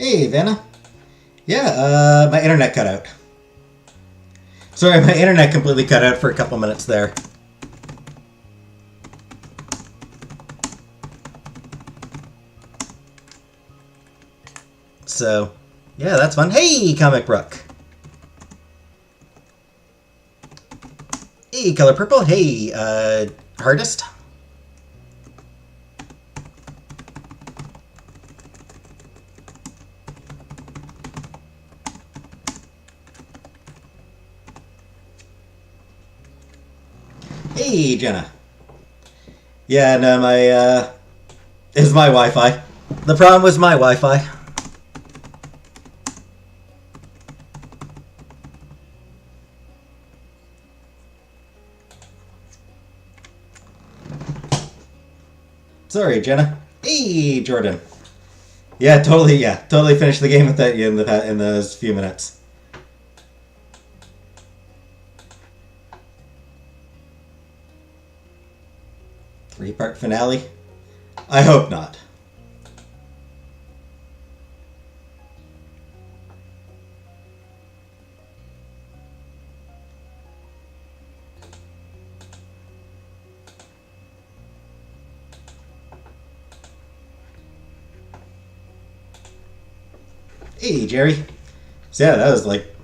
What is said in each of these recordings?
Hey, Vanna. Yeah, my internet cut out. Sorry, my internet completely cut out for a couple minutes there. So, yeah, that's fun. Hey, Comic Brook. Hey, Color Purple. Hey, Hardest. Hey, Jenna. Yeah, no, it's my Wi-Fi. The problem was my Wi-Fi. Sorry, Jenna. Hey, Jordan. Yeah, totally finished the game with that in those few minutes. Three-part finale? I hope not. Hey, Jerry. So yeah, that was like...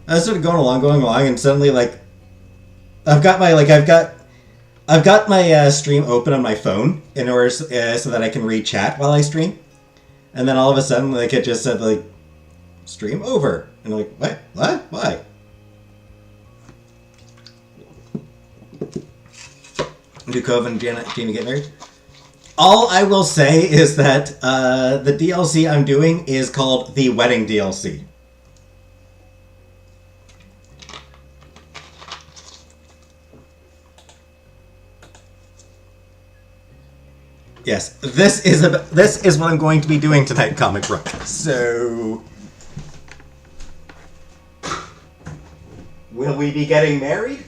I was sort of going along, and suddenly, like... I've got my stream open on my phone in order so that I can read chat while I stream. And then all of a sudden, like, it just said, like, stream over. And I'm like, what? What? Why? Do Cove and Jamie get married? All I will say is that the DLC I'm doing is called the Wedding DLC. Yes, this is what I'm going to be doing tonight, Comic Brook. So, will we be getting married?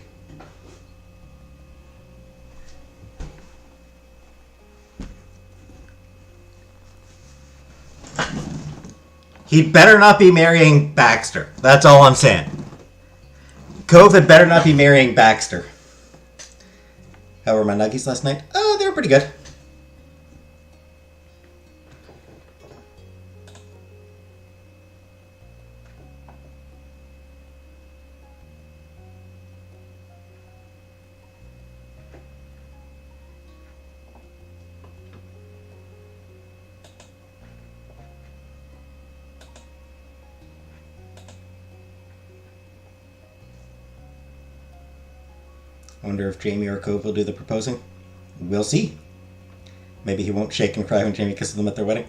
He better not be marrying Baxter. That's all I'm saying. Cove had better not be marrying Baxter. How were my nuggies last night? Oh, they were pretty good. I wonder if Jamie or Cove will do the proposing. We'll see. Maybe he won't shake and cry when Jamie kisses them at their wedding.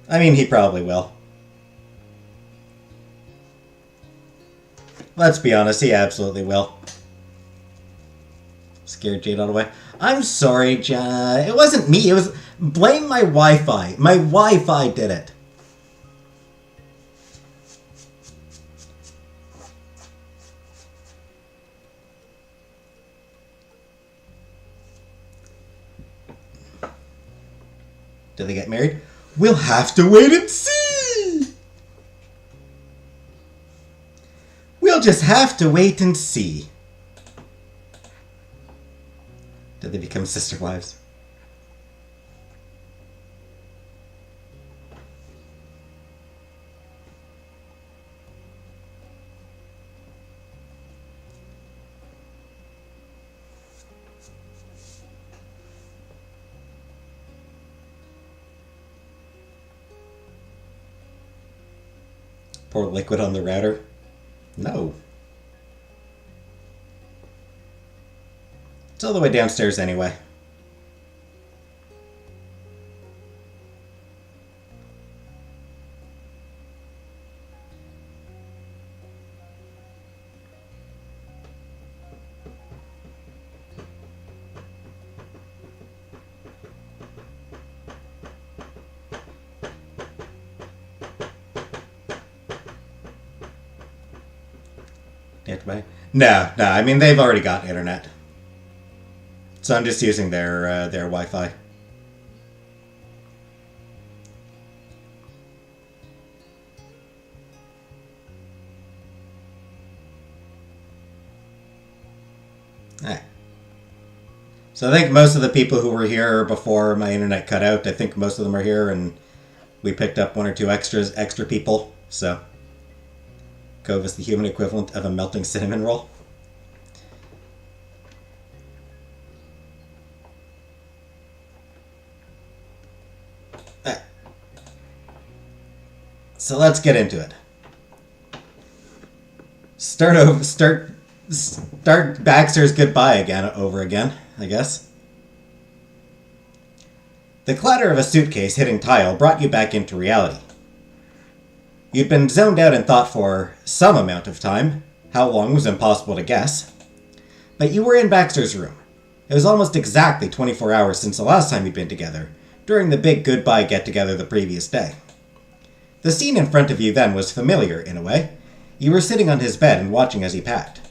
I mean, he probably will. Let's be honest, he absolutely will. Scared Jade all the way. I'm sorry, it wasn't me. It was... Blame my Wi-Fi. My Wi-Fi did it. Do they get married? We'll have to wait and see! We'll just have to wait and see. Did they become sister wives? Pour liquid on the router? No. It's all the way downstairs anyway. No, I mean, they've already got internet. So I'm just using their Wi-Fi. Alright. So I think most of the people who were here before my internet cut out, I think most of them are here, and we picked up one or two extra people, so Cove is the human equivalent of a melting cinnamon roll. Alright. So let's get into it. Start Baxter's goodbye over again, I guess. The clatter of a suitcase hitting tile brought you back into reality. You'd been zoned out in thought for some amount of time. How long was impossible to guess. But you were in Baxter's room. It was almost exactly 24 hours since the last time you'd been together, during the big goodbye get-together the previous day. The scene in front of you then was familiar, in a way. You were sitting on his bed and watching as he packed.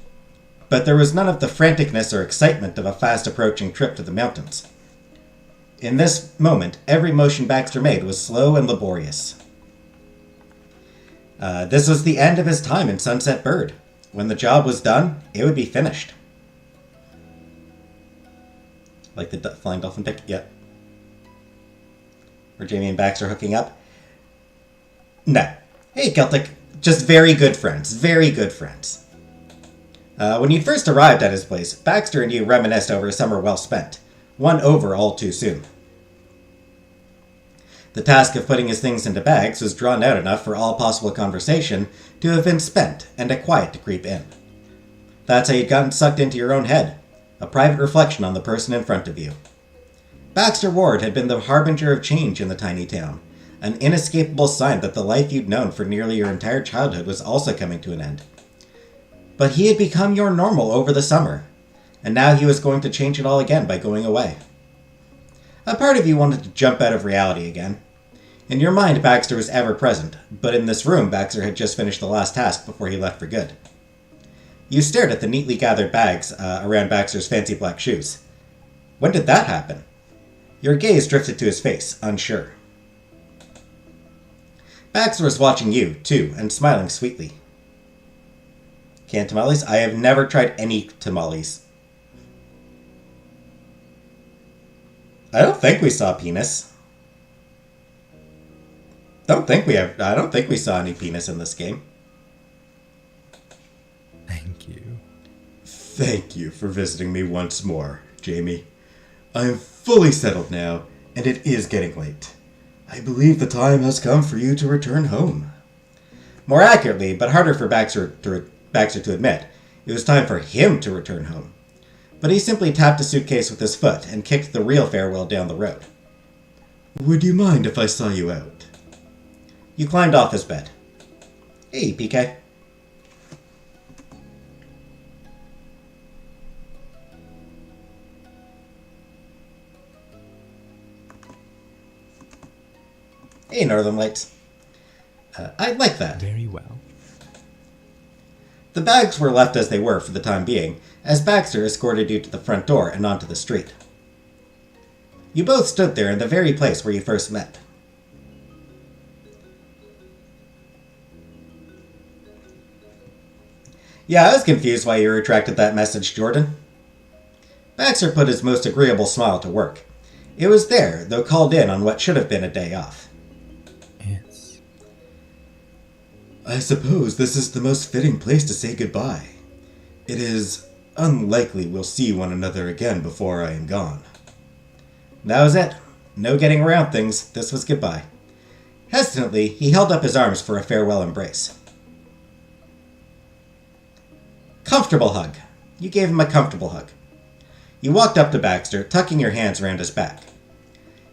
But there was none of the franticness or excitement of a fast-approaching trip to the mountains. In this moment, every motion Baxter made was slow and laborious. This was the end of his time in Sunset Bird. When the job was done, it would be finished. Like the flying dolphin pic? Yep. Were Jamie and Baxter hooking up? No. Hey, Celtic. Just very good friends. Very good friends. When you first arrived at his place, Baxter and you reminisced over a summer well spent. One over all too soon. The task of putting his things into bags was drawn out enough for all possible conversation to have been spent and a quiet to creep in. That's how you'd gotten sucked into your own head, a private reflection on the person in front of you. Baxter Ward had been the harbinger of change in the tiny town, an inescapable sign that the life you'd known for nearly your entire childhood was also coming to an end. But he had become your normal over the summer, and now he was going to change it all again by going away. A part of you wanted to jump out of reality again. In your mind, Baxter was ever present, but in this room, Baxter had just finished the last task before he left for good. You stared at the neatly gathered bags around Baxter's fancy black shoes. When did that happen? Your gaze drifted to his face, unsure. Baxter was watching you, too, and smiling sweetly. Canned tamales? I have never tried any tamales. I don't think we saw penis. I don't think we saw any penis in this game. Thank you. Thank you for visiting me once more, Jamie. I am fully settled now, and it is getting late. I believe the time has come for you to return home. More accurately, but harder for Baxter to admit, it was time for him to return home. But he simply tapped a suitcase with his foot and kicked the real farewell down the road. Would you mind if I saw you out? You climbed off his bed. Hey, PK. Hey, Northern Lights. I like that. Very well. The bags were left as they were for the time being, as Baxter escorted you to the front door and onto the street. You both stood there in the very place where you first met. Yeah, I was confused why you retracted that message, Jordan. Baxter put his most agreeable smile to work. It was there, though called in on what should have been a day off. Yes. I suppose this is the most fitting place to say goodbye. It is unlikely we'll see one another again before I am gone. That was it. No getting around things. This was goodbye. Hesitantly, he held up his arms for a farewell embrace. Comfortable hug. You gave him a comfortable hug. You walked up to Baxter, tucking your hands around his back.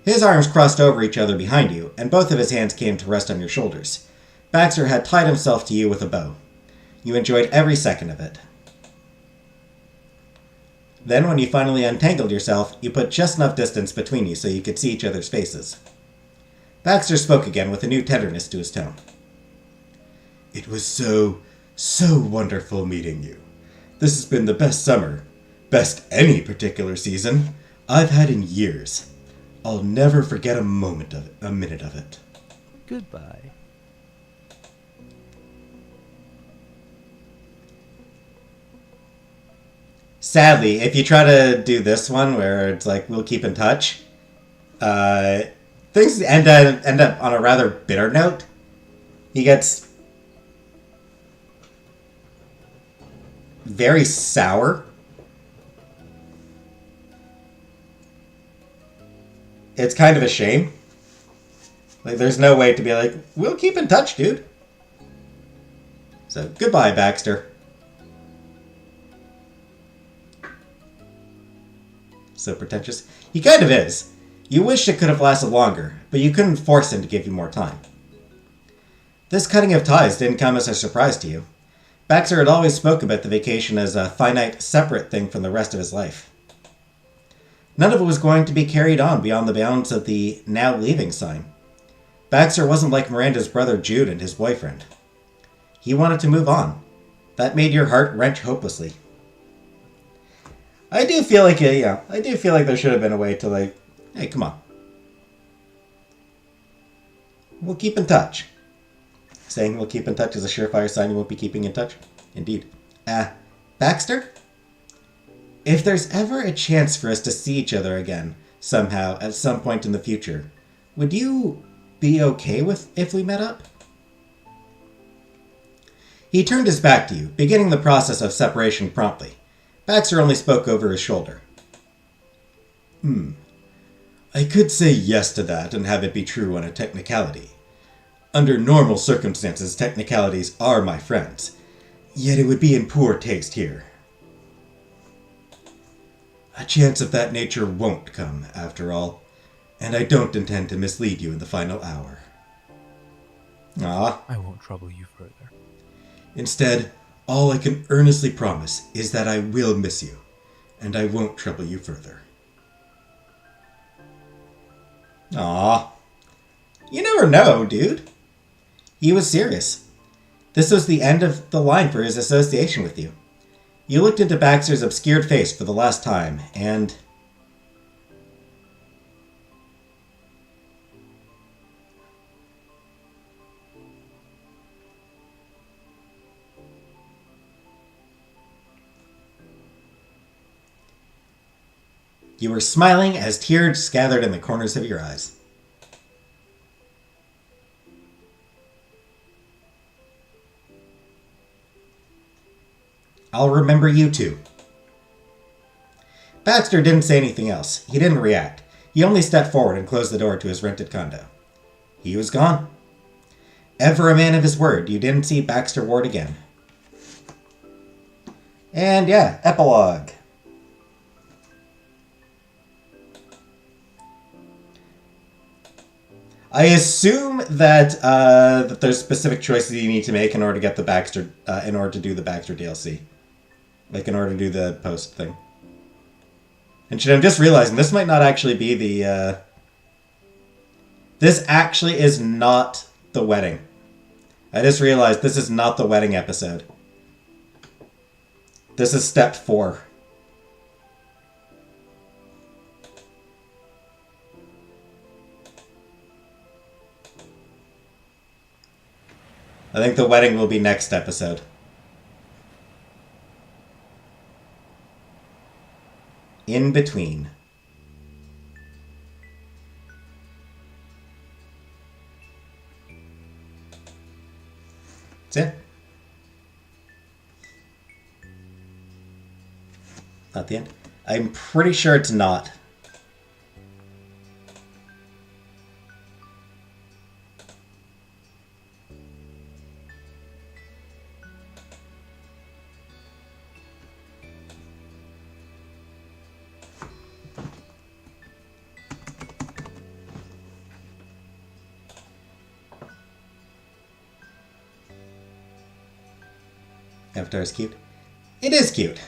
His arms crossed over each other behind you, and both of his hands came to rest on your shoulders. Baxter had tied himself to you with a bow. You enjoyed every second of it. Then, when you finally untangled yourself, you put just enough distance between you so you could see each other's faces. Baxter spoke again with a new tenderness to his tone. It was so wonderful meeting you. This has been the best summer, best any particular season, I've had in years. I'll never forget a minute of it. Goodbye. Sadly, if you try to do this one where it's like, we'll keep in touch, things end up on a rather bitter note. He gets very sour. It's kind of a shame. Like, there's no way to be like, we'll keep in touch, dude. So, goodbye, Baxter. So pretentious. He kind of is. You wish it could have lasted longer, but you couldn't force him to give you more time. This cutting of ties didn't come as a surprise to you. Baxter had always spoke about the vacation as a finite, separate thing from the rest of his life. None of it was going to be carried on beyond the bounds of the now leaving sign. Baxter wasn't like Miranda's brother Jude and his boyfriend. He wanted to move on. That made your heart wrench hopelessly. I do feel like there should have been a way to like, hey, come on. We'll keep in touch. Saying we'll keep in touch is a surefire sign you won't be keeping in touch. Indeed. Baxter? If there's ever a chance for us to see each other again, somehow, at some point in the future, would you be okay with if we met up? He turned his back to you, beginning the process of separation promptly. Baxter only spoke over his shoulder. I could say yes to that and have it be true on a technicality. Under normal circumstances, technicalities are my friends. Yet it would be in poor taste here. A chance of that nature won't come, after all, and I don't intend to mislead you in the final hour. Ah, I won't trouble you further. Instead, all I can earnestly promise is that I will miss you, and I won't trouble you further. ah. You never know, dude. He was serious. This was the end of the line for his association with you. You looked into Baxter's obscured face for the last time, and... you were smiling as tears gathered in the corners of your eyes. I'll remember you too. Baxter didn't say anything else. He didn't react. He only stepped forward and closed the door to his rented condo. He was gone. Ever a man of his word, you didn't see Baxter Ward again. And yeah, epilogue. I assume that that there's specific choices you need to make in order to get the Baxter, in order to do the Baxter DLC, like in order to do the post thing. And shit, I'm just realizing this might not actually be the. This actually is not the wedding. I just realized this is not the wedding episode. This is step 4. I think the wedding will be next episode. In between. That's it. Not the end. I'm pretty sure it's not. Avatar is cute. It is cute.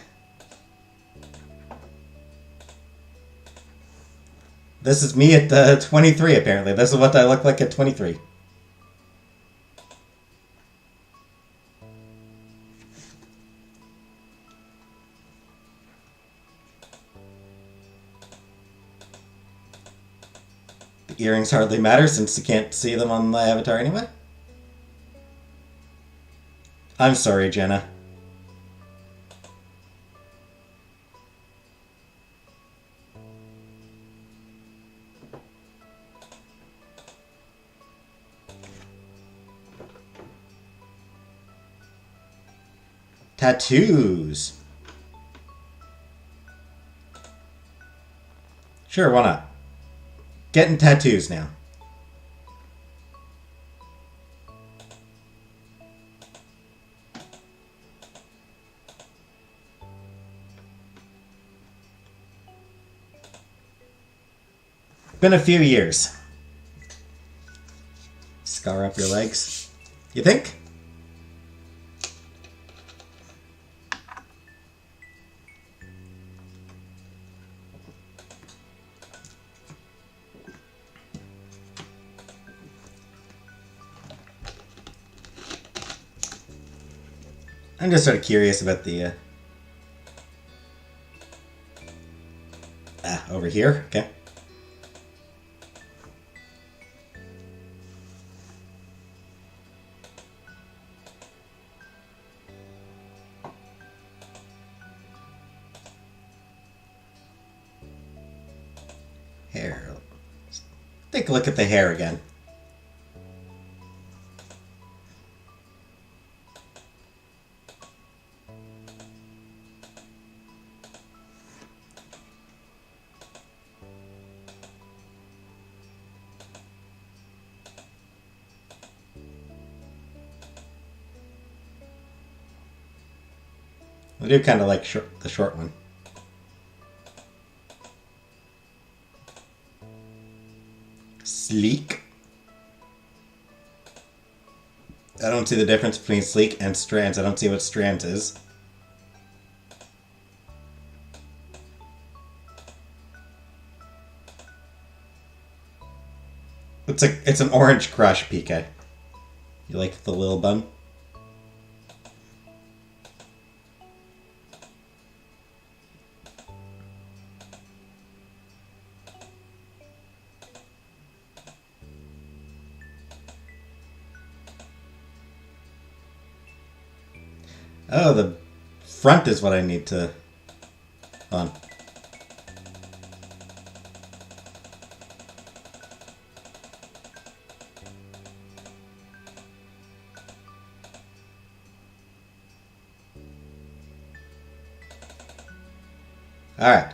This is me at 23, apparently. This is what I look like at 23. The earrings hardly matter since you can't see them on the avatar anyway. I'm sorry, Jenna. Tattoos. Sure, why not? Getting tattoos now. Been a few years. Scar up your legs. You think? I'm just sort of curious about the... over here. Okay. Hair. Take a look at the hair again. I do kind of like the short one. Sleek. I don't see the difference between sleek and strands. I don't see what strands is. It's an orange crush, PK. You like the little bun? Oh, the front is what I need to... on. Alright.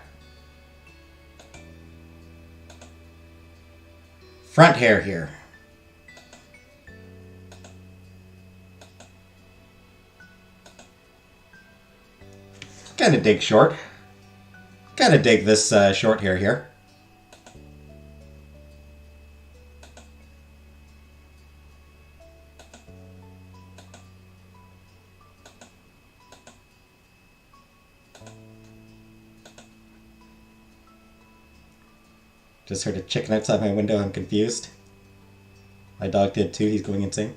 Front hair here. Kind of dig short. Kind of dig this short hair here. Just heard a chicken outside my window. I'm confused. My dog did too. He's going insane.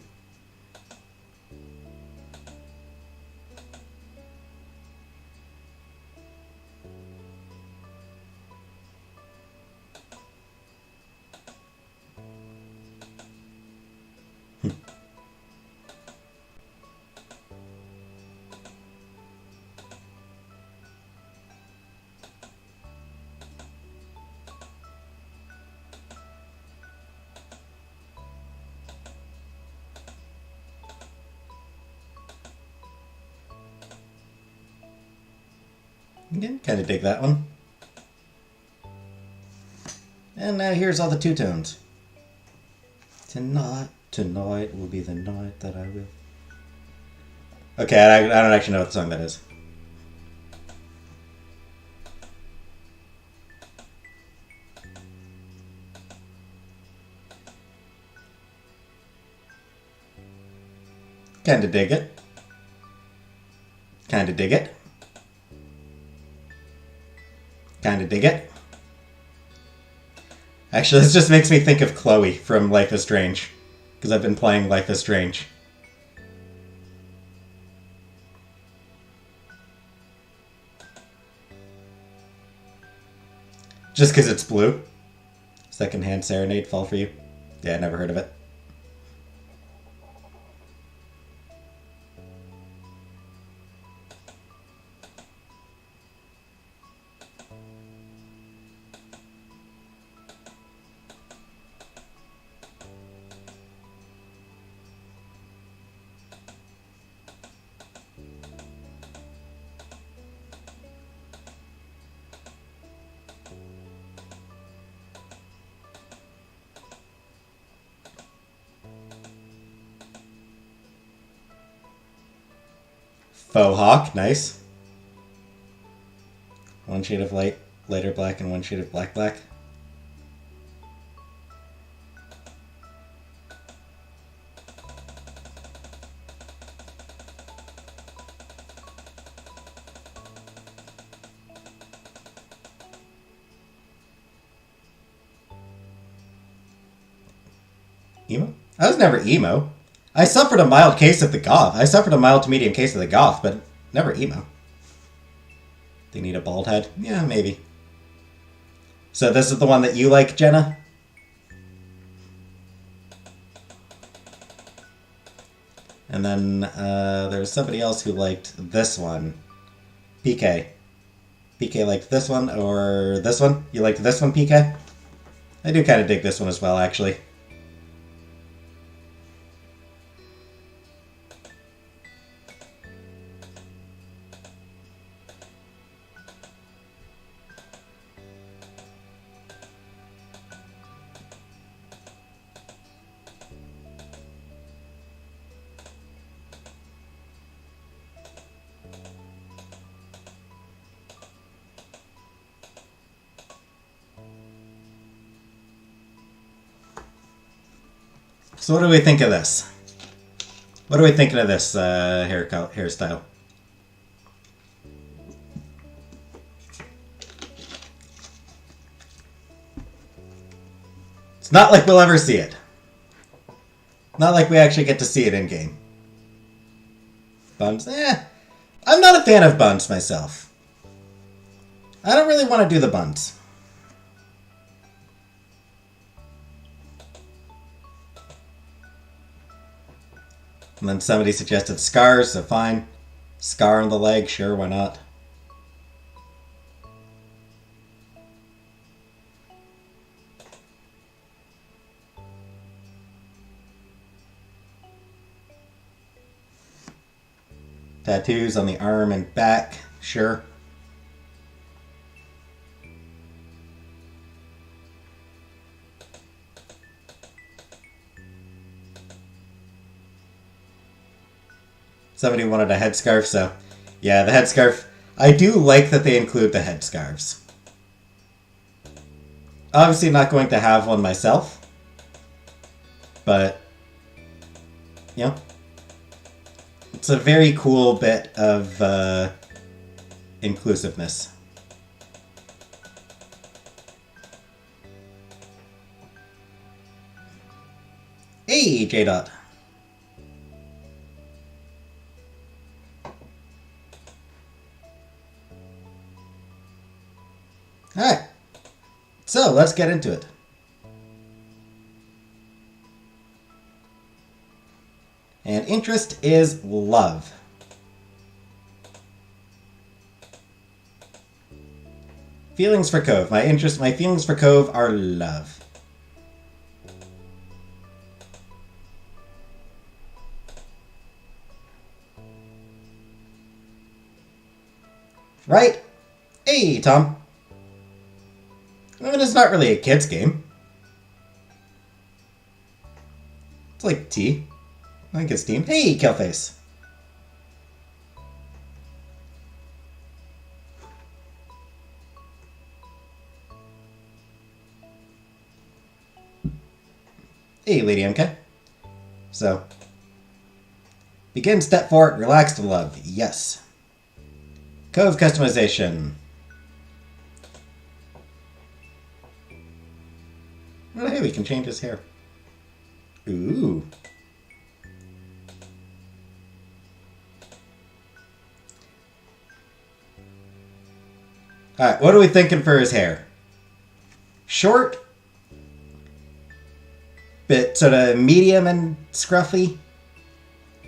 Again, kind of dig that one. And now here's all the two-tones. Tonight will be the night that I will... Okay, I don't actually know what song that is. Kinda dig it. Kinda dig it. Kinda dig it. Actually, this just makes me think of Chloe from Life is Strange. Because I've been playing Life is Strange. Just because it's blue. Secondhand Serenade, Fall for You. Yeah, I never heard of it. Faux hawk, nice. One shade of lighter black, and one shade of black. Emo? I was never emo. I suffered a mild case of the goth. I suffered a mild to medium case of the goth, but never emo. They need a bald head? Yeah, maybe. So this is the one that you like, Jenna? And then there's somebody else who liked this one. PK. PK liked this one, or this one? You liked this one, PK? I do kind of dig this one as well, actually. So what do we think of this? What are we thinking of this hairstyle? It's not like we'll ever see it. Not like we actually get to see it in game. Buns? I'm not a fan of buns myself. I don't really want to do the buns. And then somebody suggested scars, so fine. Scar on the leg, sure, why not? Tattoos on the arm and back, sure. Somebody wanted a headscarf, so yeah, the headscarf. I do like that they include the headscarves. Obviously not going to have one myself, but, you know, it's a very cool bit of inclusiveness. Hey, J-Dot. Alright, so let's get into it. And interest is love. Feelings for Cove. My feelings for Cove are love. Right? Hey, Tom. I mean, it's not really a kid's game. It's like tea. I think it's team. Hey, Killface. Hey, Lady MK. So, begin step 4, relax to love. Yes. Cove customization. Oh, hey, we can change his hair. Ooh. Alright, what are we thinking for his hair? Short? Bit sort of medium and scruffy?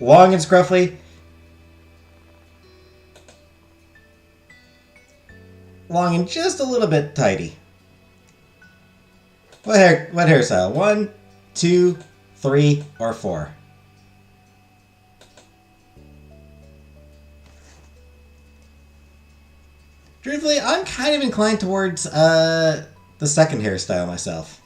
Long and scruffy? Long and just a little bit tidy. What hairstyle? 1, 2, 3, or 4? Truthfully, I'm kind of inclined towards the second hairstyle myself.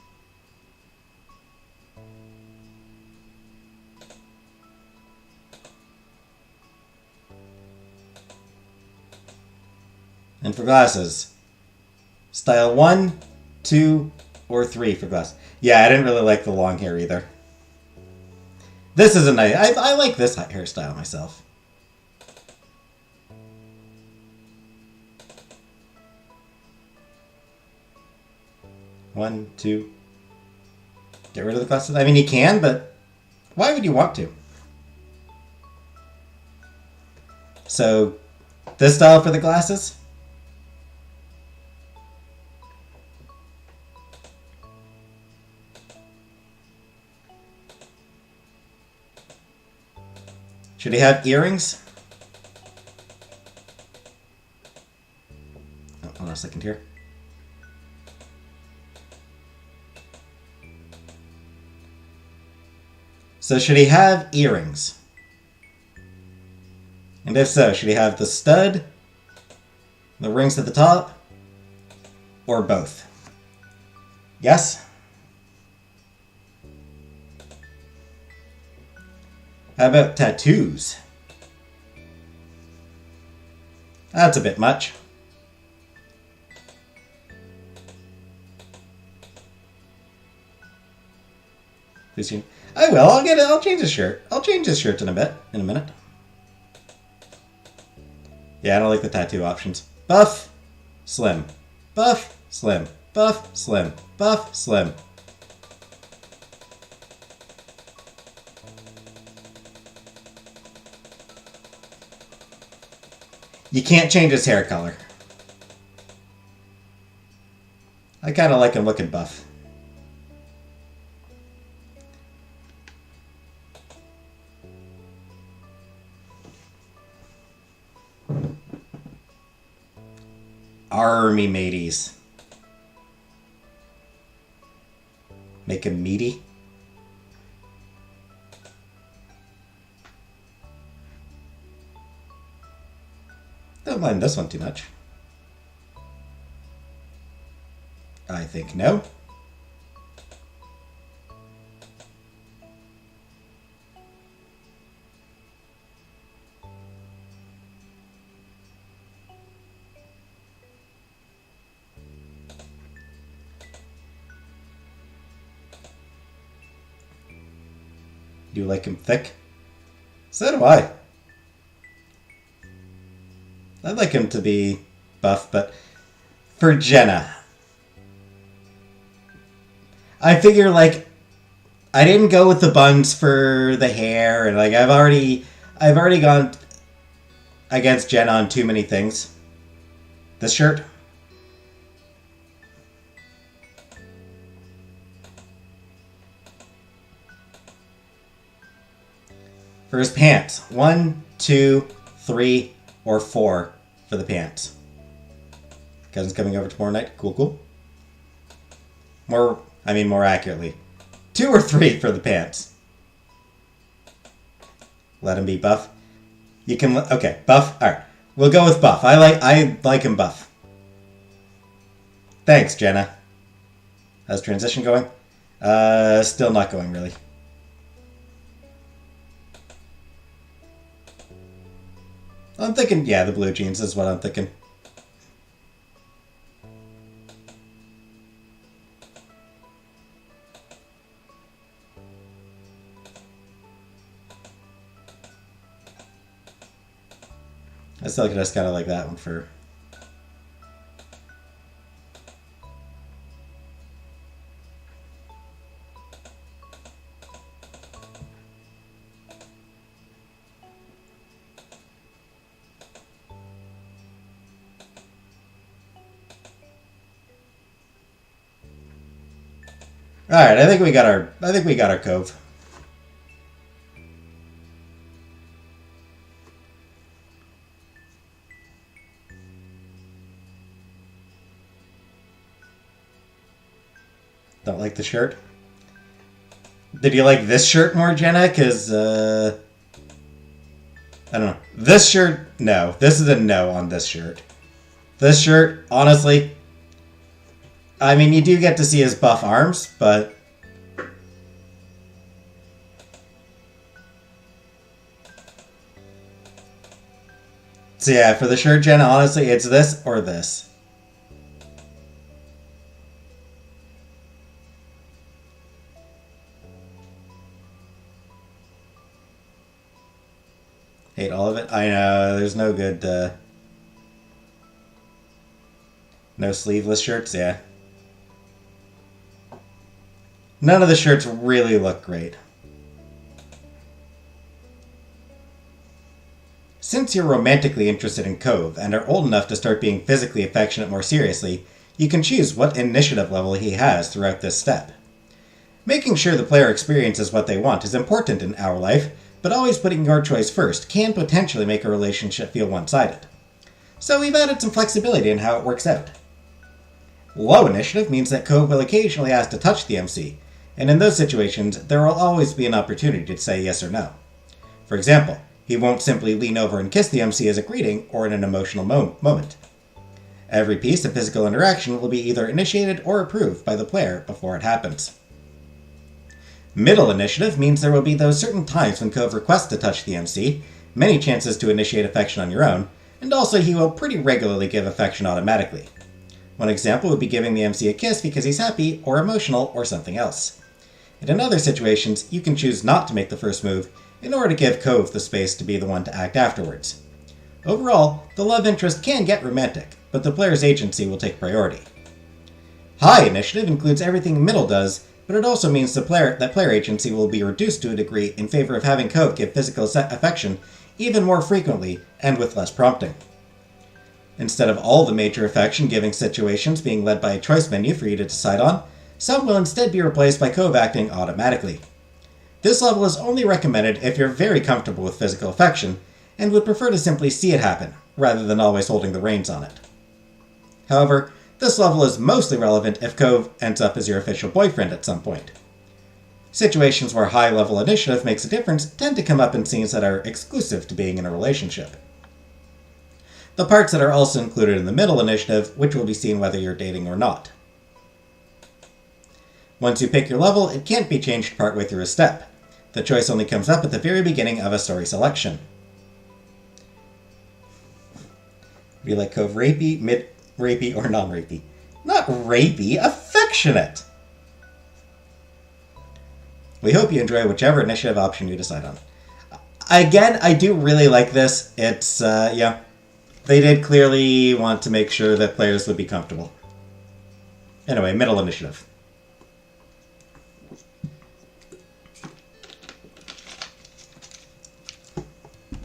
And for glasses, style 1, 2, or 3 for glasses. Yeah, I didn't really like the long hair either. This is a nice... I like this hairstyle myself. One, two. Get rid of the glasses. I mean, you can, but why would you want to? So, this style for the glasses. Should he have earrings? Oh, hold on a second here. So should he have earrings? And if so, should he have the stud, the rings at the top, or both? Yes? How about tattoos? That's a bit much. I will. I'll get it. I'll change his shirt. I'll change his shirt in a bit. In a minute. Yeah, I don't like the tattoo options. Buff, slim. Buff, slim. Buff, slim. Buff, slim. You can't change his hair color. I kind of like him looking buff. Army mateys. Make him meaty. Don't mind this one too much. I think no. Do you like him thick? So do I. I'd like him to be buff, but for Jenna, I figure like I didn't go with the buns for the hair, and like I've already gone against Jenna on too many things. This shirt. For his pants, 1, 2, 3, or 4 for the pants. Cousin's coming over tomorrow night. Cool, cool. More accurately, 2 or 3 for the pants. Let him be buff. You can, okay, buff. All right, we'll go with buff. I like him buff. Thanks, Jenna. How's transition going? Still not going really. I'm thinking, yeah, the blue jeans is what I'm thinking. I still just kind of like that one for... All right, I think we got our Cove. Don't like the shirt. Did you like this shirt more, Jenna? Because I don't know. This shirt, no. This is a no on this shirt. This shirt, honestly. I mean, you do get to see his buff arms, but... So yeah, for the shirt gen, honestly, it's this or this. Hate all of it. I know, there's no good, no sleeveless shirts, yeah. None of the shirts really look great. Since you're romantically interested in Cove and are old enough to start being physically affectionate more seriously, you can choose what initiative level he has throughout this step. Making sure the player experiences what they want is important in our life, but always putting your choice first can potentially make a relationship feel one-sided. So we've added some flexibility in how it works out. Low initiative means that Cove will occasionally ask to touch the MC, and in those situations, there will always be an opportunity to say yes or no. For example, he won't simply lean over and kiss the MC as a greeting or in an emotional moment. Every piece of physical interaction will be either initiated or approved by the player before it happens. Middle initiative means there will be those certain times when Cove requests to touch the MC, many chances to initiate affection on your own, and also he will pretty regularly give affection automatically. One example would be giving the MC a kiss because he's happy, or emotional, or something else. And in other situations, you can choose not to make the first move in order to give Cove the space to be the one to act afterwards. Overall, the love interest can get romantic, but the player's agency will take priority. High initiative includes everything middle does, but it also means that player agency will be reduced to a degree in favor of having Cove give physical affection even more frequently and with less prompting. Instead of all the major affection-giving situations being led by a choice menu for you to decide on, some will instead be replaced by Cove acting automatically. This level is only recommended if you're very comfortable with physical affection and would prefer to simply see it happen, rather than always holding the reins on it. However, this level is mostly relevant if Cove ends up as your official boyfriend at some point. Situations where high-level initiative makes a difference tend to come up in scenes that are exclusive to being in a relationship. The parts that are also included in the middle initiative, which will be seen whether you're dating or not. Once you pick your level, it can't be changed partway through a step. The choice only comes up at the very beginning of a story selection. Be like Cove rapey, mid-rapey, or non-rapey. Not rapey, affectionate! We hope you enjoy whichever initiative option you decide on. Again, I do really like this. It's, they did clearly want to make sure that players would be comfortable. Anyway, middle initiative.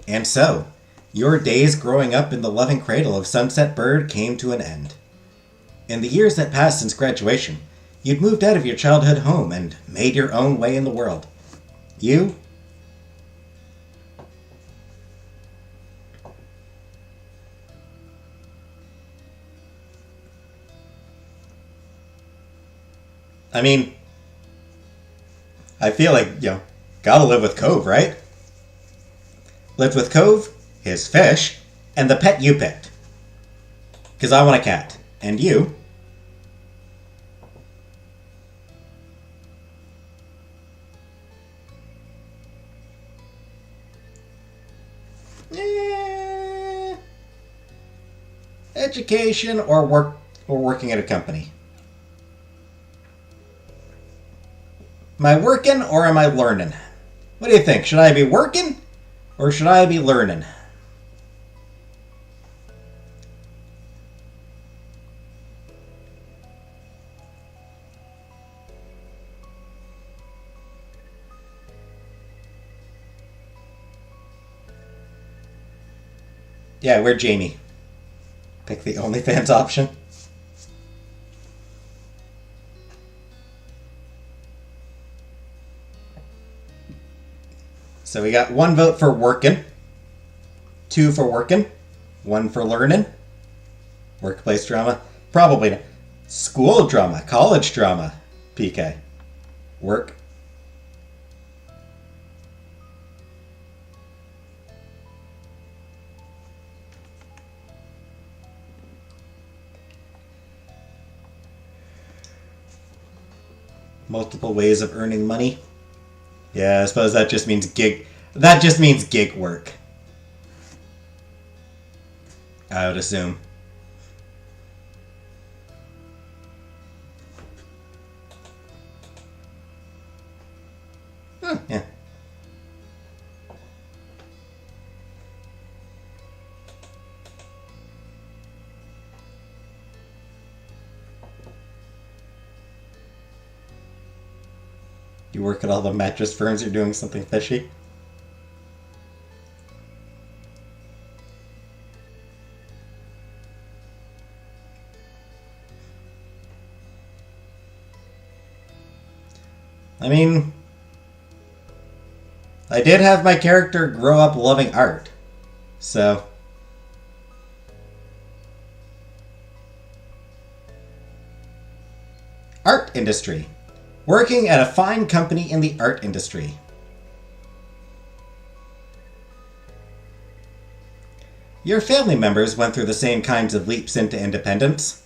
And so, your days growing up in the loving cradle of Sunset Bird came to an end. In the years that passed since graduation, you'd moved out of your childhood home and made your own way in the world. I feel like, gotta live with Cove, right? Lived with Cove, his fish, and the pet you picked. Because I want a cat. And you? Education or working at a company? Am I working or am I learning? What do you think? Should I be working or should I be learning? Yeah, we're Jamie. Pick the OnlyFans option. So we got 1 vote for working, 2 for working, 1 for learning, workplace drama, probably not. School drama, college drama, PK, work. Multiple ways of earning money. Yeah, I suppose that just means gig. That just means gig work. I would assume. Yeah. You work at all the mattress firms, you're doing something fishy? I mean, I did have my character grow up loving art, so... Art industry. Working at a fine company in the art industry. Your family members went through the same kinds of leaps into independence.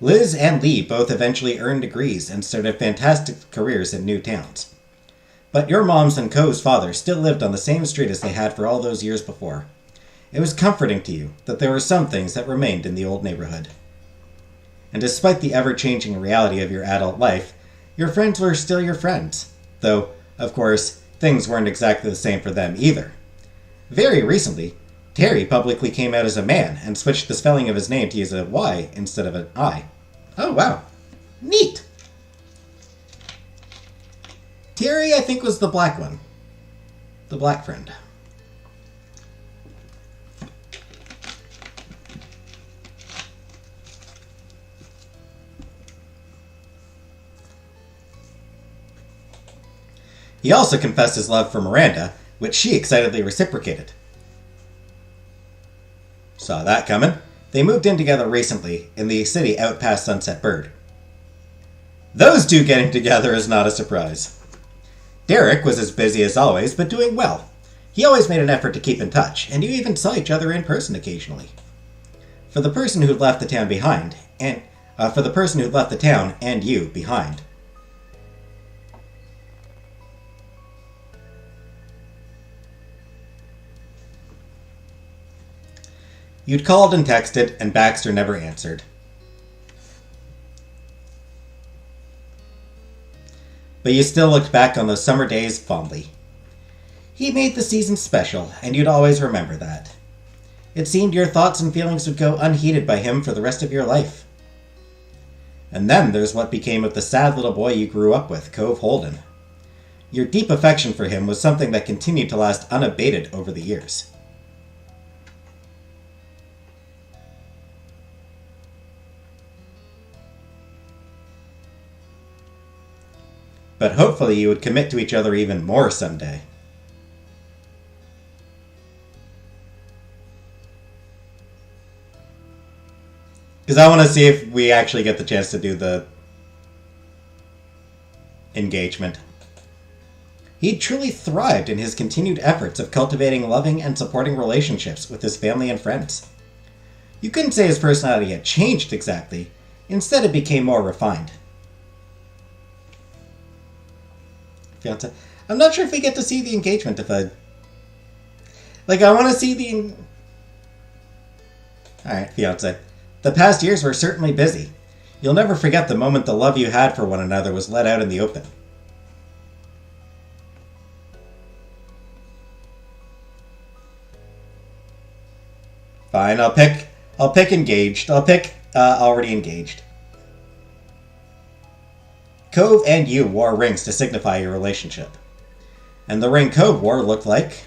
Liz and Lee both eventually earned degrees and started fantastic careers in new towns. But your moms and Cove's father still lived on the same street as they had for all those years before. It was comforting to you that there were some things that remained in the old neighborhood. And despite the ever-changing reality of your adult life, your friends were still your friends. Though, of course, things weren't exactly the same for them either. Very recently, Terry publicly came out as a man and switched the spelling of his name to use a Y instead of an I. Oh, wow. Neat! Terry, I think, was the black one. The black friend. He also confessed his love for Miranda, which she excitedly reciprocated. Saw that coming. They moved in together recently, in the city out past Sunset Bird. Those two getting together is not a surprise. Derek was as busy as always, but doing well. He always made an effort to keep in touch, and you even saw each other in person occasionally. For the person who'd left the town behind, and you behind. You'd called and texted, and Baxter never answered. But you still looked back on those summer days fondly. He made the season special, and you'd always remember that. It seemed your thoughts and feelings would go unheeded by him for the rest of your life. And then there's what became of the sad little boy you grew up with, Cove Holden. Your deep affection for him was something that continued to last unabated over the years. But hopefully you would commit to each other even more someday. Because I want to see if we actually get the chance to do the engagement. He truly thrived in his continued efforts of cultivating loving and supporting relationships with his family and friends. You couldn't say his personality had changed exactly. Instead, it became more refined. Fiance. I'm not sure if we get to see the engagement if I... I want to see the... Alright, fiance. The past years were certainly busy. You'll never forget the moment the love you had for one another was let out in the open. Fine, I'll pick engaged. I'll pick already engaged. Cove and you wore rings to signify your relationship. And the ring Cove wore looked like...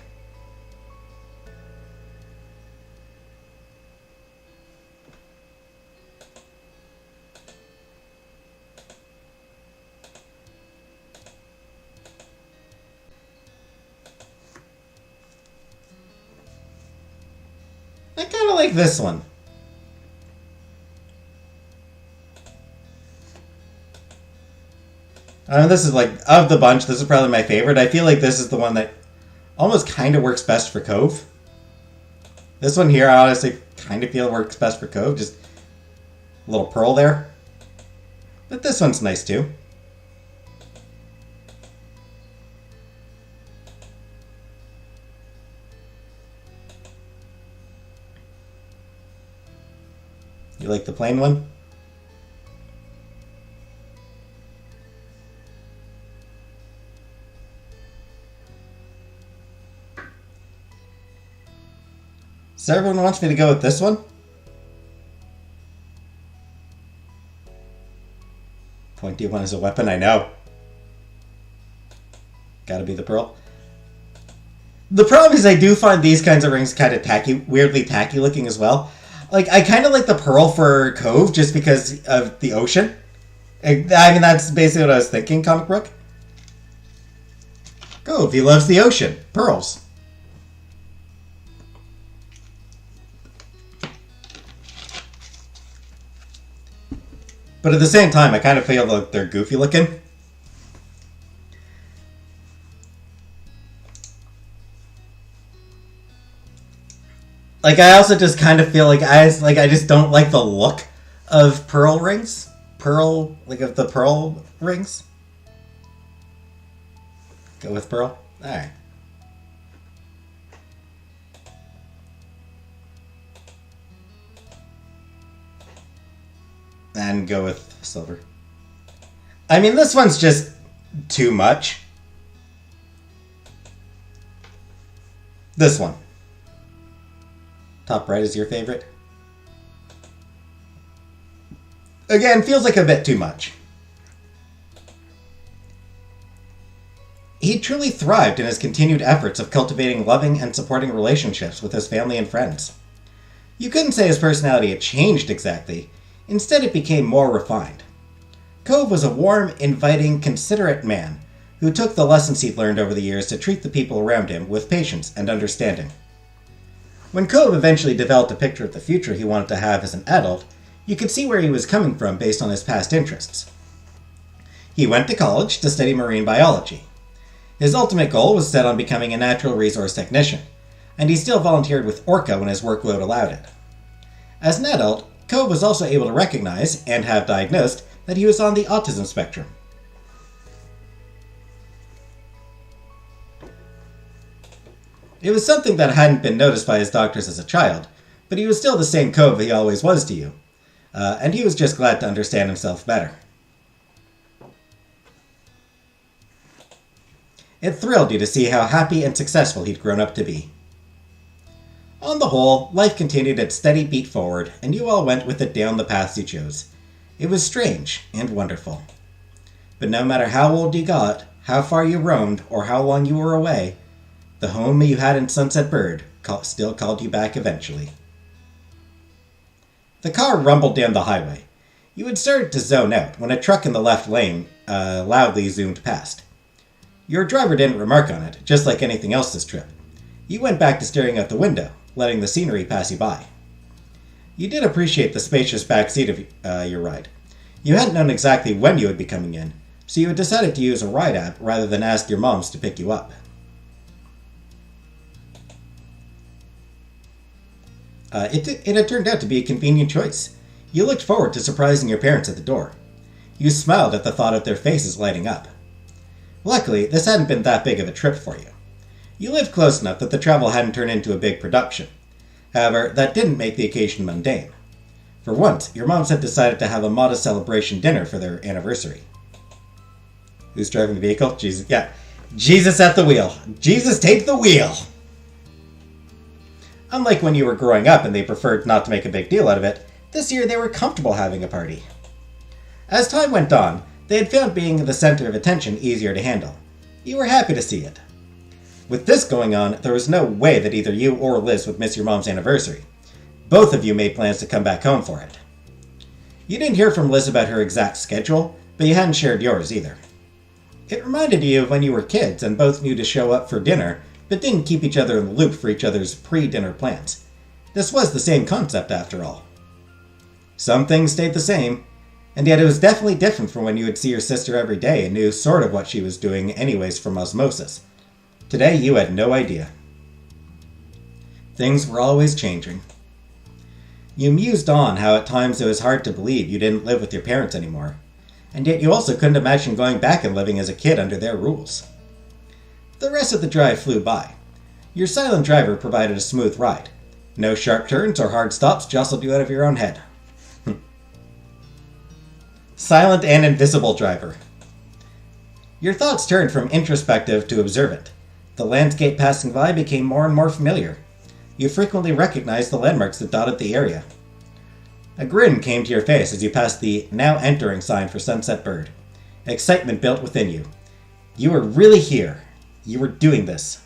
I kind of like this one. This is of the bunch, this is probably my favorite. I feel like this is the one that almost kind of works best for Cove. This one here, I honestly kind of feel works best for Cove. Just a little pearl there. But this one's nice too. You like the plain one? So everyone wants me to go with this one? Pointy one is a weapon, I know. Gotta be the pearl. The problem is I do find these kinds of rings kind of tacky, weirdly tacky looking as well. Like, I kind of like the pearl for Cove just because of the ocean. I mean, that's basically what I was thinking, comic book. Cove, he loves the ocean. Pearls. But at the same time, I kind of feel like they're goofy looking. Like, I also just kind of feel like I just don't like the look of pearl rings. Of the pearl rings. Go with pearl? Alright. And go with silver. I mean, this one's just too much. This one. Top right is your favorite. Again, feels like a bit too much. He truly thrived in his continued efforts of cultivating loving and supporting relationships with his family and friends. You couldn't say his personality had changed exactly. Instead, it became more refined. Cove was a warm, inviting, considerate man who took the lessons he'd learned over the years to treat the people around him with patience and understanding. When Cove eventually developed a picture of the future he wanted to have as an adult, you could see where he was coming from based on his past interests. He went to college to study marine biology. His ultimate goal was set on becoming a natural resource technician, and he still volunteered with Orca when his workload allowed it. As an adult, Cove was also able to recognize, and have diagnosed, that he was on the autism spectrum. It was something that hadn't been noticed by his doctors as a child, but he was still the same Cove he always was to you, and he was just glad to understand himself better. It thrilled you to see how happy and successful he'd grown up to be. On the whole, life continued its steady beat forward, and you all went with it down the paths you chose. It was strange and wonderful. But no matter how old you got, how far you roamed, or how long you were away, the home you had in Sunset Bird still called you back eventually. The car rumbled down the highway. You had started to zone out when a truck in the left lane loudly zoomed past. Your driver didn't remark on it, just like anything else this trip. You went back to staring out the window, letting the scenery pass you by. You did appreciate the spacious back seat of your ride. You hadn't known exactly when you would be coming in, so you had decided to use a ride app rather than ask your moms to pick you up. It had turned out to be a convenient choice. You looked forward to surprising your parents at the door. You smiled at the thought of their faces lighting up. Luckily, this hadn't been that big of a trip for you. You lived close enough that the travel hadn't turned into a big production. However, that didn't make the occasion mundane. For once, your moms had decided to have a modest celebration dinner for their anniversary. Who's driving the vehicle? Jesus, yeah. Jesus at the wheel. Jesus, take the wheel! Unlike when you were growing up and they preferred not to make a big deal out of it, this year they were comfortable having a party. As time went on, they had found being the center of attention easier to handle. You were happy to see it. With this going on, there was no way that either you or Liz would miss your mom's anniversary. Both of you made plans to come back home for it. You didn't hear from Liz about her exact schedule, but you hadn't shared yours either. It reminded you of when you were kids and both knew to show up for dinner, but didn't keep each other in the loop for each other's pre-dinner plans. This was the same concept after all. Some things stayed the same, and yet it was definitely different from when you would see your sister every day and knew sort of what she was doing anyways from osmosis. Today you had no idea. Things were always changing. You mused on how at times it was hard to believe you didn't live with your parents anymore, and yet you also couldn't imagine going back and living as a kid under their rules. The rest of the drive flew by. Your silent driver provided a smooth ride. No sharp turns or hard stops jostled you out of your own head. Silent and invisible driver. Your thoughts turned from introspective to observant. The landscape passing by became more and more familiar. You frequently recognized the landmarks that dotted the area. A grin came to your face as you passed the "Now Entering" sign for Sunset Bird. Excitement built within you. You were really here. You were doing this.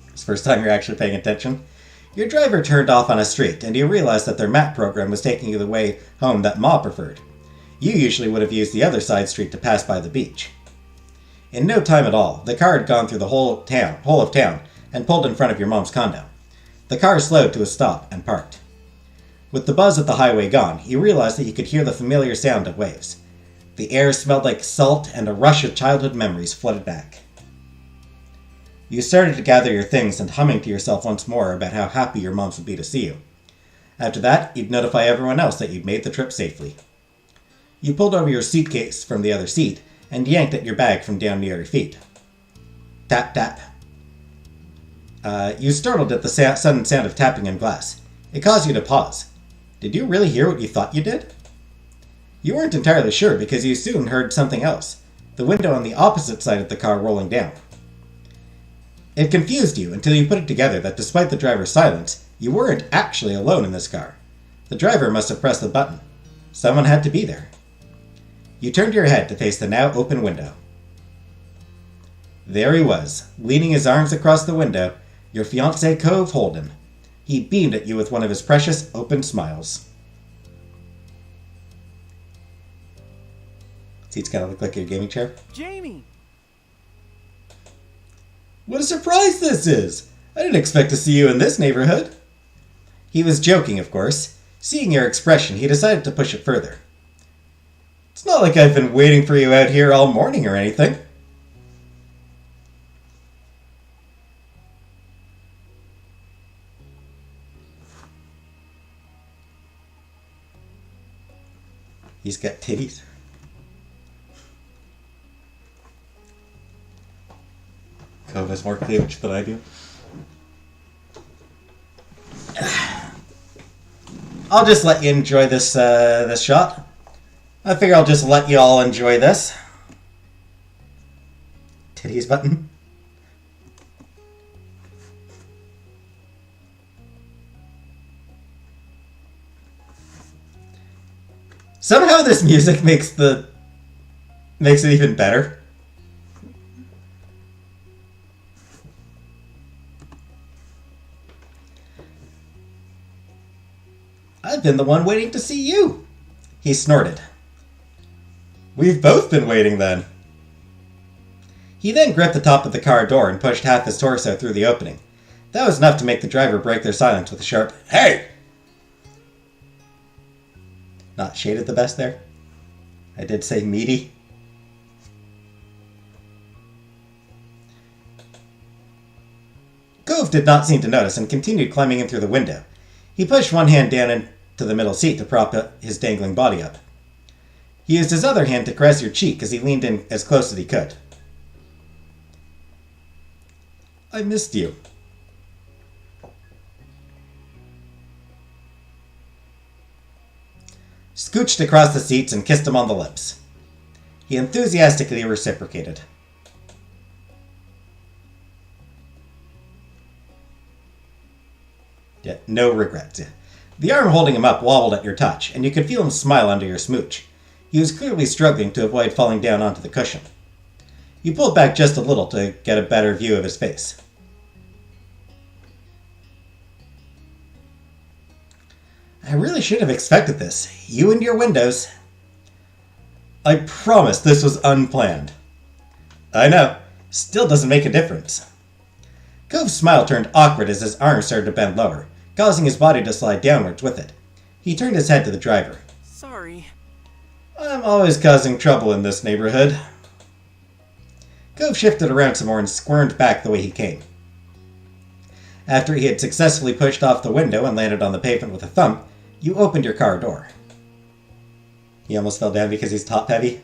It's the first time you're actually paying attention. Your driver turned off on a street, and you realized that their map program was taking you the way home that Ma preferred. You usually would have used the other side street to pass by the beach. In no time at all, the car had gone through the whole of town, and pulled in front of your mom's condo. The car slowed to a stop and parked. With the buzz of the highway gone, you realized that you could hear the familiar sound of waves. The air smelled like salt, and a rush of childhood memories flooded back. You started to gather your things and humming to yourself once more about how happy your moms would be to see you. After that, you'd notify everyone else that you'd made the trip safely. You pulled over your suitcase from the other seat and yanked at your bag from down near your feet. Tap, tap. You startled at the sudden sound of tapping on glass. It caused you to pause. Did you really hear what you thought you did? You weren't entirely sure because you soon heard something else. The window on the opposite side of the car rolling down. It confused you until you put it together that despite the driver's silence, you weren't actually alone in this car. The driver must have pressed the button. Someone had to be there. You turned your head to face the now open window. There he was, leaning his arms across the window, your fiancé Cove Holden. He beamed at you with one of his precious open smiles. Seats kind of look like your gaming chair. Jamie! What a surprise this is! I didn't expect to see you in this neighborhood. He was joking, of course. Seeing your expression, he decided to push it further. It's not like I've been waiting for you out here all morning or anything. He's got titties. Cove has more cleavage than I do. I'll just let you enjoy this this shot. I figure I'll just let you all enjoy this. Titties button. Somehow this music makes it even better. I've been the one waiting to see you. He snorted. We've both been waiting then. He then gripped the top of the car door and pushed half his torso through the opening. That was enough to make the driver break their silence with a sharp, "Hey!" Not shaded the best there. I did say meaty. Cove did not seem to notice and continued climbing in through the window. He pushed one hand down into the middle seat to prop his dangling body up. He used his other hand to caress your cheek as he leaned in as close as he could. I missed you. Scooched across the seats and kissed him on the lips. He enthusiastically reciprocated. Yeah, no regrets. The arm holding him up wobbled at your touch, and you could feel him smile under your smooch. He was clearly struggling to avoid falling down onto the cushion. You pulled back just a little to get a better view of his face. I really should have expected this. You and your windows. I promise this was unplanned. I know. Still doesn't make a difference. Cove's smile turned awkward as his arm started to bend lower, causing his body to slide downwards with it. He turned his head to the driver. Sorry. I'm always causing trouble in this neighborhood. Cove shifted around some more and squirmed back the way he came. After he had successfully pushed off the window and landed on the pavement with a thump, you opened your car door. He almost fell down because he's top-heavy.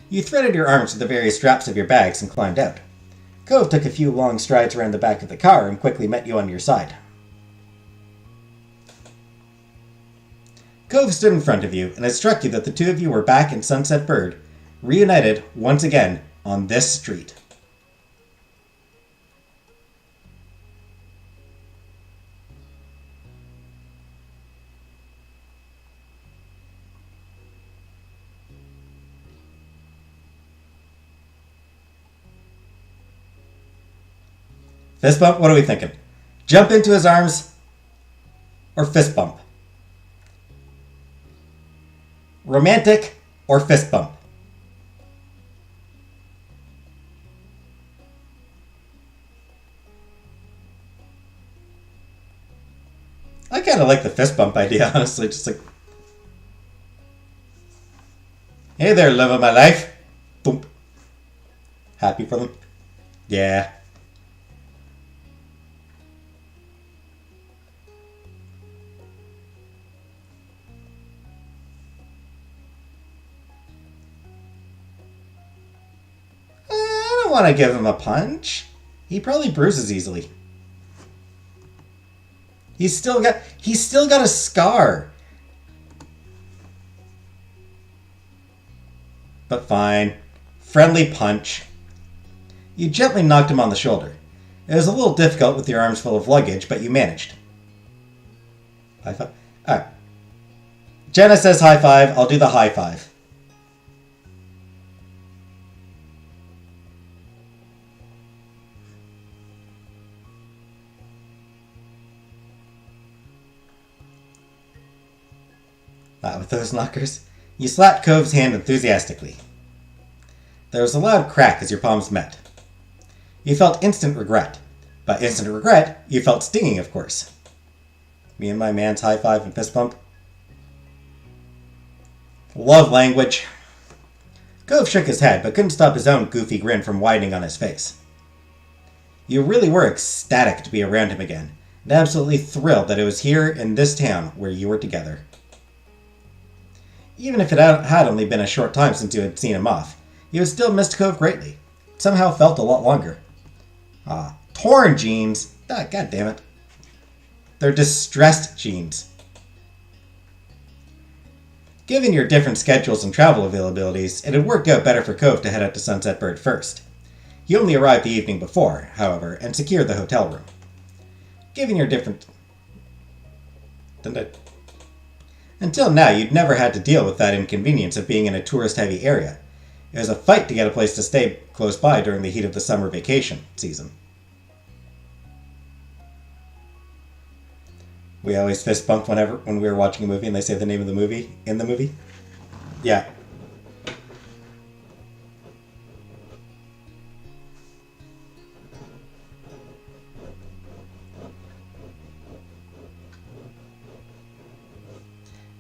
You threaded your arms to the various straps of your bags and climbed out. Cove took a few long strides around the back of the car and quickly met you on your side. Cove stood in front of you, and it struck you that the two of you were back in Sunset Bird, reunited once again on this street. Fist bump? What are we thinking? Jump into his arms or fist bump? Romantic or fist bump? I kind of like the fist bump idea, honestly. Just like, hey there, love of my life. Boom. Happy for them? Yeah. I don't want to give him a punch. He probably bruises easily. He's still got a scar. But fine. Friendly punch. You gently knocked him on the shoulder. It was a little difficult with your arms full of luggage, but you managed. High five? Alright. Jenna says high five. I'll do the high five. Not with those knockers. You slapped Cove's hand enthusiastically. There was a loud crack as your palms met. You felt instant regret. By instant regret, you felt stinging, of course. Me and my man's high five and fist bump. Love language. Cove shook his head, but couldn't stop his own goofy grin from widening on his face. You really were ecstatic to be around him again, and absolutely thrilled that it was here in this town where you were together. Even if it had only been a short time since you had seen him off, you had still missed Cove greatly. It somehow felt a lot longer. Torn jeans. God damn it. They're distressed jeans. Given your different schedules and travel availabilities, it had worked out better for Cove to head out to Sunset Bird first. He only arrived the evening before, however, and secured the hotel room. Given your different... Until now, you'd never had to deal with that inconvenience of being in a tourist-heavy area. It was a fight to get a place to stay close by during the heat of the summer vacation season. We always fist bump when we were watching a movie and they say the name of the movie in the movie. Yeah.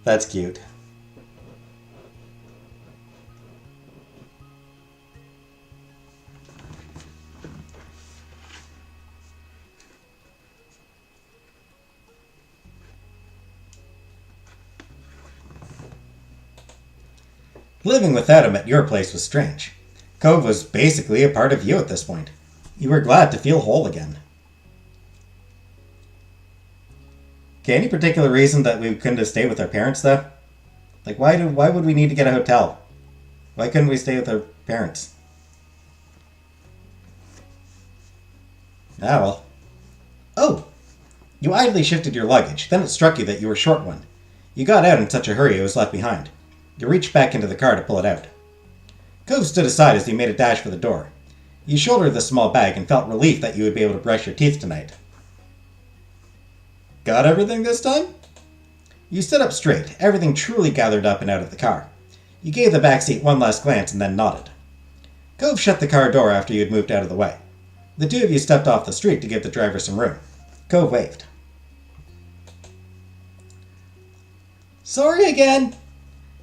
That's cute. Living without him at your place was strange. Cove was basically a part of you at this point. You were glad to feel whole again. Okay, any particular reason that we couldn't have stayed with our parents, though? Like, why would we need to get a hotel? Why couldn't we stay with our parents? Ah, well. Oh! You idly shifted your luggage, then it struck you that you were short one. You got out in such a hurry it was left behind. You reached back into the car to pull it out. Cove stood aside as you made a dash for the door. You shouldered the small bag and felt relief that you would be able to brush your teeth tonight. Got everything this time? You stood up straight, everything truly gathered up and out of the car. You gave the back seat one last glance and then nodded. Cove shut the car door after you had moved out of the way. The two of you stepped off the street to give the driver some room. Cove waved. Sorry again.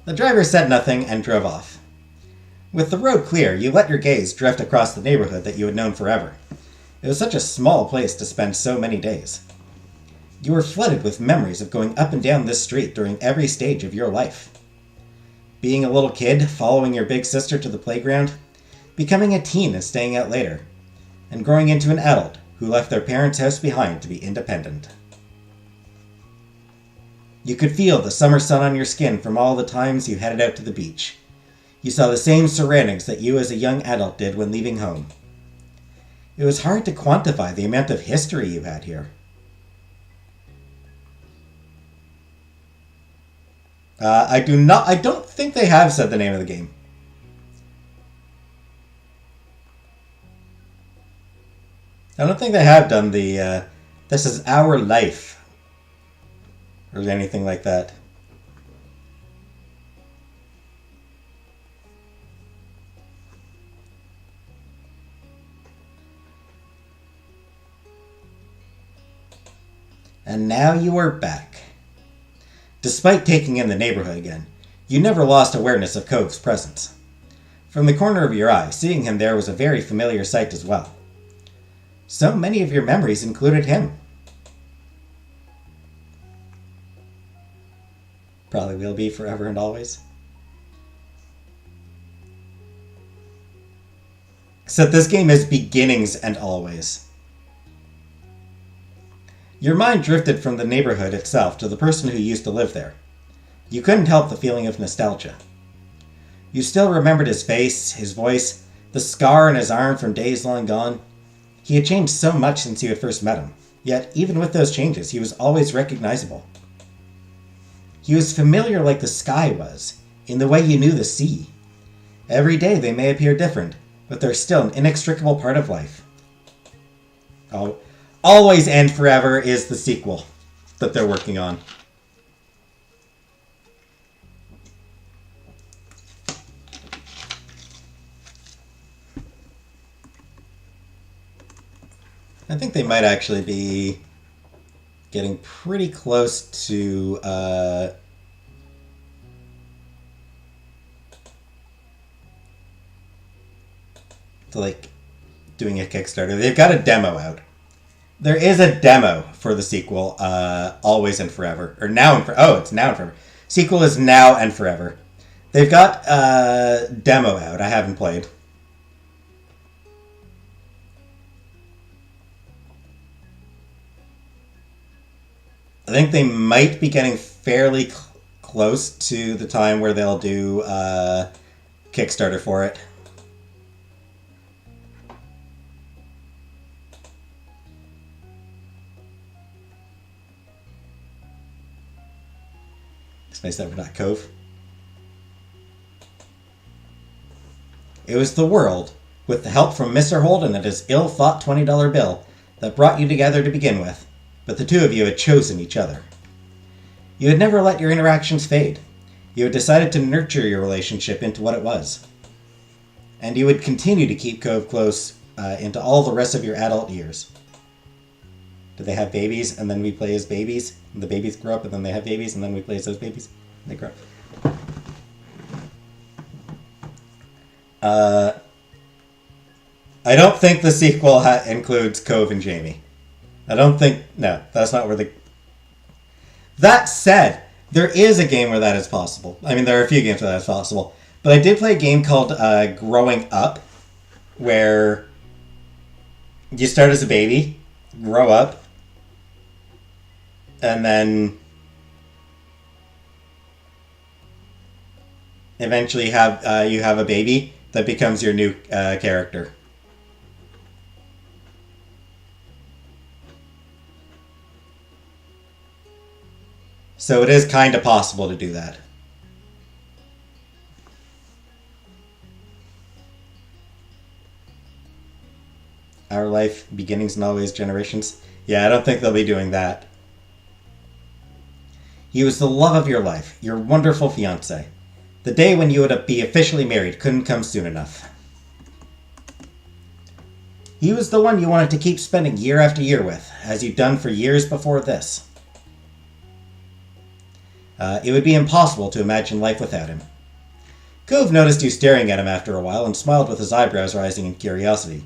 The driver said nothing and drove off. With the road clear, you let your gaze drift across the neighborhood that you had known forever. It was such a small place to spend so many days. You were flooded with memories of going up and down this street during every stage of your life. Being a little kid, following your big sister to the playground, becoming a teen and staying out later, and growing into an adult who left their parents' house behind to be independent. You could feel the summer sun on your skin from all the times you headed out to the beach. You saw the same surroundings that you as a young adult did when leaving home. It was hard to quantify the amount of history you had here. I don't think they have said the name of the game. I don't think they have done the, this is our life. Or anything like that. And now you are back. Despite taking in the neighborhood again, you never lost awareness of Cove's presence. From the corner of your eye, seeing him there was a very familiar sight as well. So many of your memories included him. Probably will be forever and always. Except this game is beginnings and always. Your mind drifted from the neighborhood itself to the person who used to live there. You couldn't help the feeling of nostalgia. You still remembered his face, his voice, the scar on his arm from days long gone. He had changed so much since you had first met him, yet even with those changes, he was always recognizable. He was familiar like the sky was, in the way you knew the sea. Every day they may appear different, but they're still an inextricable part of life. Oh, Always and Forever is the sequel that they're working on. I think they might actually be getting pretty close to like doing a Kickstarter. They've got a demo out. There is a demo for the sequel, Always and Forever. Or Now and Forever. Oh, it's Now and Forever. Sequel is Now and Forever. They've got a demo out. I haven't played. I think they might be getting fairly close to the time where they'll do Kickstarter for it. It's nice that we're not Cove. It was the world, with the help from Mr. Holden and his ill-thought $20 bill, that brought you together to begin with. But the two of you had chosen each other. You had never let your interactions fade. You had decided to nurture your relationship into what it was. And you would continue to keep Cove close into all the rest of your adult years. Do they have babies and then we play as babies? And the babies grow up and then they have babies and then we play as those babies? And they grow up. I don't think the sequel includes Cove and Jamie. I don't think... No, that's not where the... That said, there is a game where that is possible. I mean, there are a few games where that is possible. But I did play a game called Growing Up, where you start as a baby, grow up, and then eventually you have a baby that becomes your new character. So it is kind of possible to do that. Our life, beginnings and always generations. Yeah, I don't think they'll be doing that. He was the love of your life, your wonderful fiancé. The day when you would be officially married couldn't come soon enough. He was the one you wanted to keep spending year after year with, as you'd done for years before this. It would be impossible to imagine life without him. Cove noticed you staring at him after a while and smiled with his eyebrows rising in curiosity.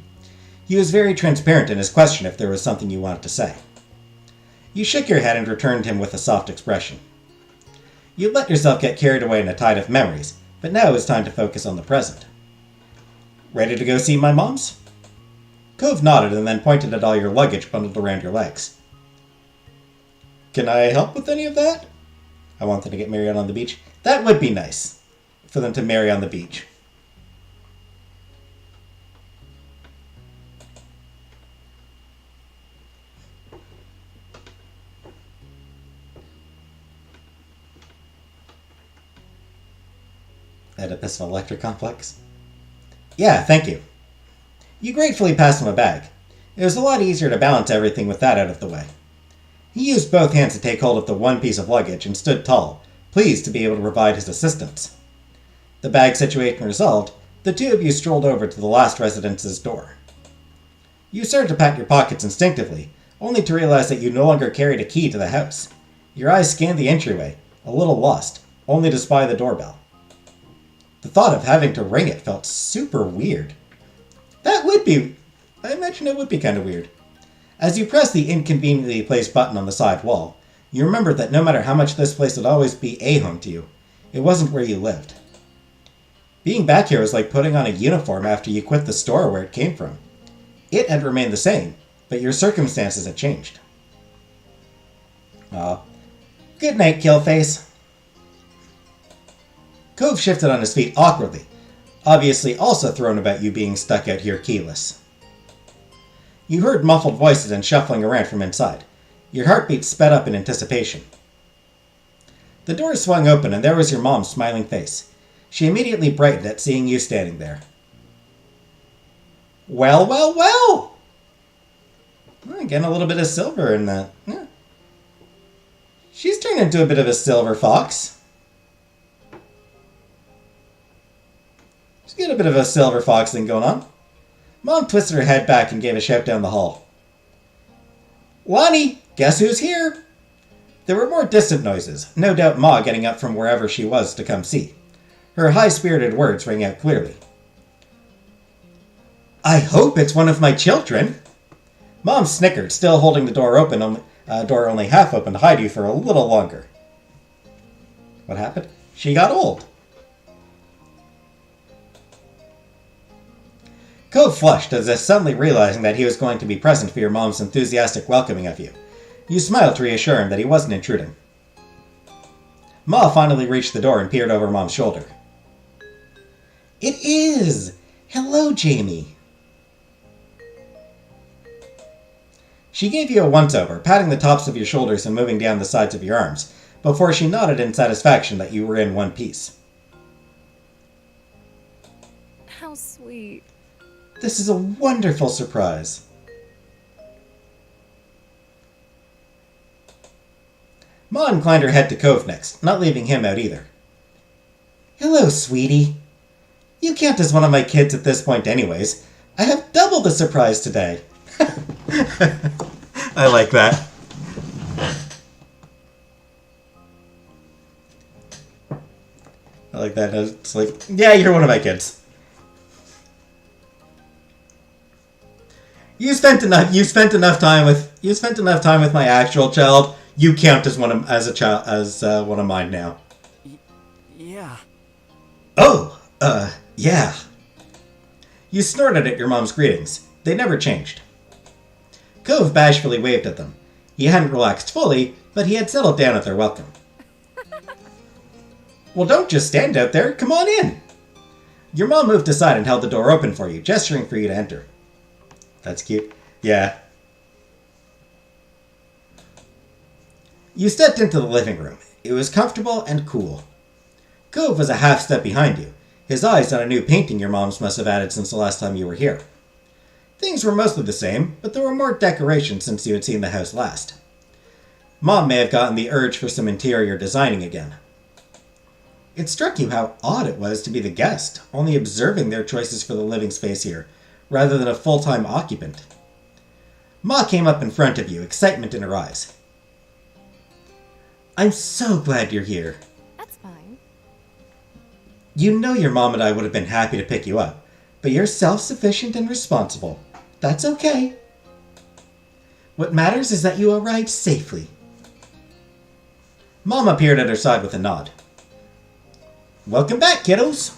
He was very transparent in his question if there was something you wanted to say. You shook your head and returned him with a soft expression. You let yourself get carried away in a tide of memories, but now it was time to focus on the present. Ready to go see my mom's? Cove nodded and then pointed at all your luggage bundled around your legs. Can I help with any of that? I want them to get married on the beach. That would be nice. For them to marry on the beach. Oedipus Electric Complex. Yeah, thank you. You gratefully passed him a bag. It was a lot easier to balance everything with that out of the way. He used both hands to take hold of the one piece of luggage and stood tall, pleased to be able to provide his assistance. The bag situation resolved, the two of you strolled over to the last residence's door. You started to pat your pockets instinctively, only to realize that you no longer carried a key to the house. Your eyes scanned the entryway, a little lost, only to spy the doorbell. The thought of having to ring it felt super weird. I imagine it would be kind of weird. As you pressed the inconveniently placed button on the side wall, you remembered that no matter how much this place would always be a home to you, it wasn't where you lived. Being back here was like putting on a uniform after you quit the store where it came from. It had remained the same, but your circumstances had changed. Good night, Killface. Cove shifted on his feet awkwardly, obviously also thrown about you being stuck out here keyless. You heard muffled voices and shuffling around from inside. Your heartbeat sped up in anticipation. The door swung open and there was your mom's smiling face. She immediately brightened at seeing you standing there. Well, well, well! Getting a little bit of silver in that. Yeah. She's turned into a bit of a silver fox. She's got a bit of a silver fox thing going on. Mom twisted her head back and gave a shout down the hall. Lonnie, guess who's here? There were more distant noises, no doubt Ma getting up from wherever she was to come see. Her high-spirited words rang out clearly. I hope it's one of my children. Mom snickered, still holding the door open, door only half open to hide you for a little longer. What happened? She got old. Cove flushed as if suddenly realizing that he was going to be present for your mom's enthusiastic welcoming of you. You smiled to reassure him that he wasn't intruding. Ma finally reached the door and peered over Mom's shoulder. It is! Hello, Jamie. She gave you a once-over, patting the tops of your shoulders and moving down the sides of your arms, before she nodded in satisfaction that you were in one piece. How sweet. This is a wonderful surprise. Ma inclined her head to Cove next, not leaving him out either. Hello, sweetie. You count as one of my kids at this point anyways. I have double the surprise today. I like that. I like that. It's like, yeah, you're one of my kids. You spent enough time with my actual child. You count as one of mine now. Yeah. Oh, yeah. You snorted at your mom's greetings. They never changed. Cove bashfully waved at them. He hadn't relaxed fully, but he had settled down at their welcome. Well, don't just stand out there. Come on in. Your mom moved aside and held the door open for you, gesturing for you to enter. That's cute. Yeah. You stepped into the living room. It was comfortable and cool. Cove was a half step behind you, his eyes on a new painting your moms must have added since the last time you were here. Things were mostly the same, but there were more decorations since you had seen the house last. Mom may have gotten the urge for some interior designing again. It struck you how odd it was to be the guest, only observing their choices for the living space here, rather than a full-time occupant. Ma came up in front of you, excitement in her eyes. I'm so glad you're here. That's fine. You know your mom and I would have been happy to pick you up, but you're self-sufficient and responsible. That's okay. What matters is that you arrived safely. Mom appeared at her side with a nod. Welcome back, kiddos.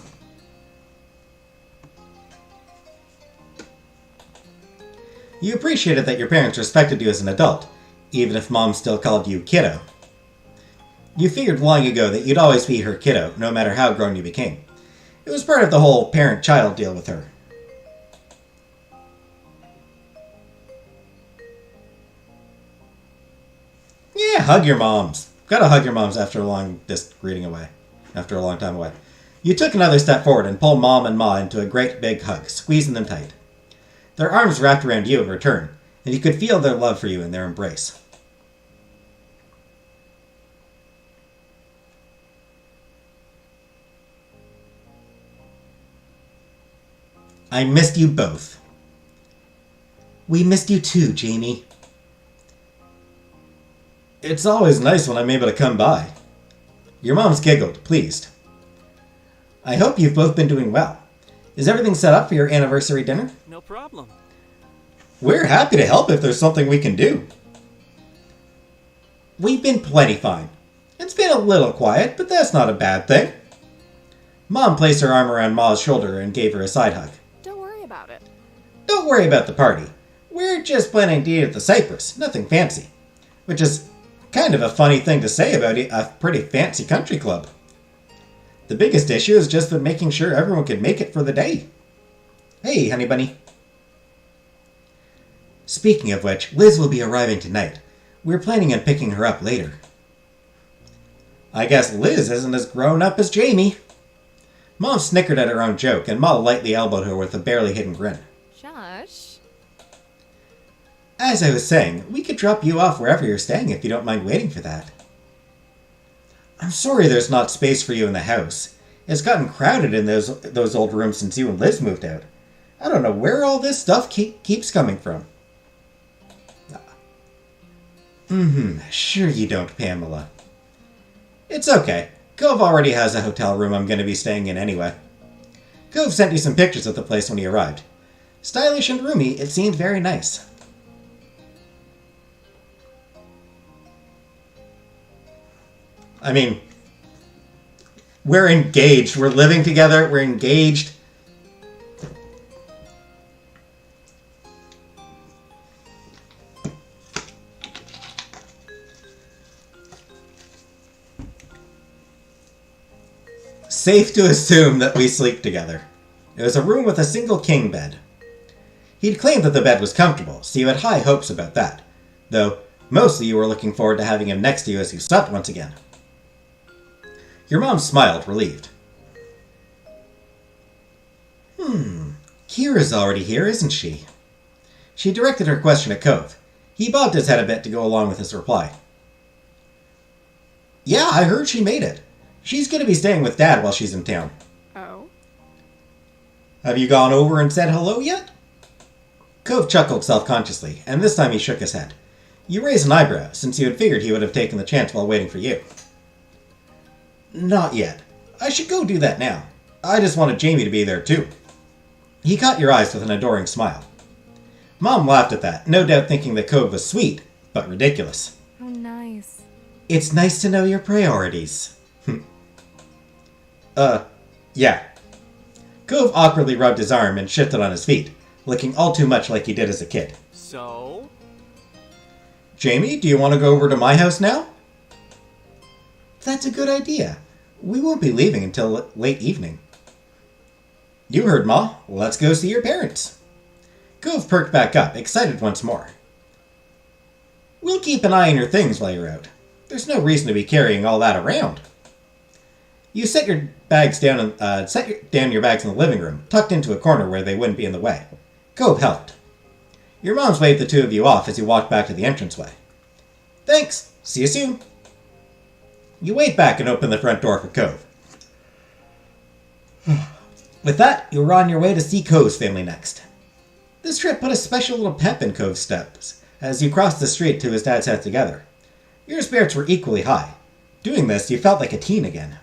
You appreciated that your parents respected you as an adult, even if Mom still called you kiddo. You figured long ago that you'd always be her kiddo, no matter how grown you became. It was part of the whole parent-child deal with her. Yeah, hug your moms. Gotta hug your moms after a long time away. You took another step forward and pulled Mom and Ma into a great big hug, squeezing them tight. Their arms wrapped around you in return, and you could feel their love for you in their embrace. I missed you both. We missed you too, Jamie. It's always nice when I'm able to come by. Your mom's giggled, pleased. I hope you've both been doing well. Is everything set up for your anniversary dinner? No problem. We're happy to help if there's something we can do. We've been plenty fine. It's been a little quiet, but that's not a bad thing. Mom placed her arm around Ma's shoulder and gave her a side hug. Don't worry about it. Don't worry about the party. We're just planning to eat at the Cypress, nothing fancy. Which is kind of a funny thing to say about a pretty fancy country club. The biggest issue is just making sure everyone can make it for the day. Hey, honey bunny. Speaking of which, Liz will be arriving tonight. We're planning on picking her up later. I guess Liz isn't as grown up as Jamie. Mom snickered at her own joke, and Ma lightly elbowed her with a barely hidden grin. Josh. As I was saying, we could drop you off wherever you're staying if you don't mind waiting for that. I'm sorry there's not space for you in the house. It's gotten crowded in those old rooms since you and Liz moved out. I don't know where all this stuff keeps coming from. Sure you don't, Pamela. It's okay. Cove already has a hotel room I'm going to be staying in anyway. Cove sent you some pictures of the place when he arrived. Stylish and roomy, it seemed very nice. I mean, we're engaged. We're living together. We're engaged. Safe to assume that we sleep together. It was a room with a single king bed. He'd claimed that the bed was comfortable, so you had high hopes about that. Though, mostly you were looking forward to having him next to you as you slept once again. Your mom smiled, relieved. Kira's already here, isn't she? She directed her question at Cove. He bobbed his head a bit to go along with his reply. Yeah, I heard she made it. She's going to be staying with Dad while she's in town. Oh? Have you gone over and said hello yet? Cove chuckled self-consciously, and this time he shook his head. You raised an eyebrow, since you had figured he would have taken the chance while waiting for you. Not yet. I should go do that now. I just wanted Jamie to be there too. He caught your eyes with an adoring smile. Mom laughed at that, no doubt thinking that Cove was sweet, but ridiculous. How nice. It's nice to know your priorities. Yeah. Cove awkwardly rubbed his arm and shifted on his feet, looking all too much like he did as a kid. So? Jamie, do you want to go over to my house now? That's a good idea. We won't be leaving until late evening. You heard, Ma. Let's go see your parents. Cove perked back up, excited once more. We'll keep an eye on your things while you're out. There's no reason to be carrying all that around. You set your bags down your bags in the living room, tucked into a corner where they wouldn't be in the way. Cove helped. Your moms waved the two of you off as you walked back to the entranceway. Thanks. See you soon. You waved back and opened the front door for Cove. With that, you were on your way to see Cove's family next. This trip put a special little pep in Cove's steps as you crossed the street to his dad's house together. Your spirits were equally high. Doing this, you felt like a teen again.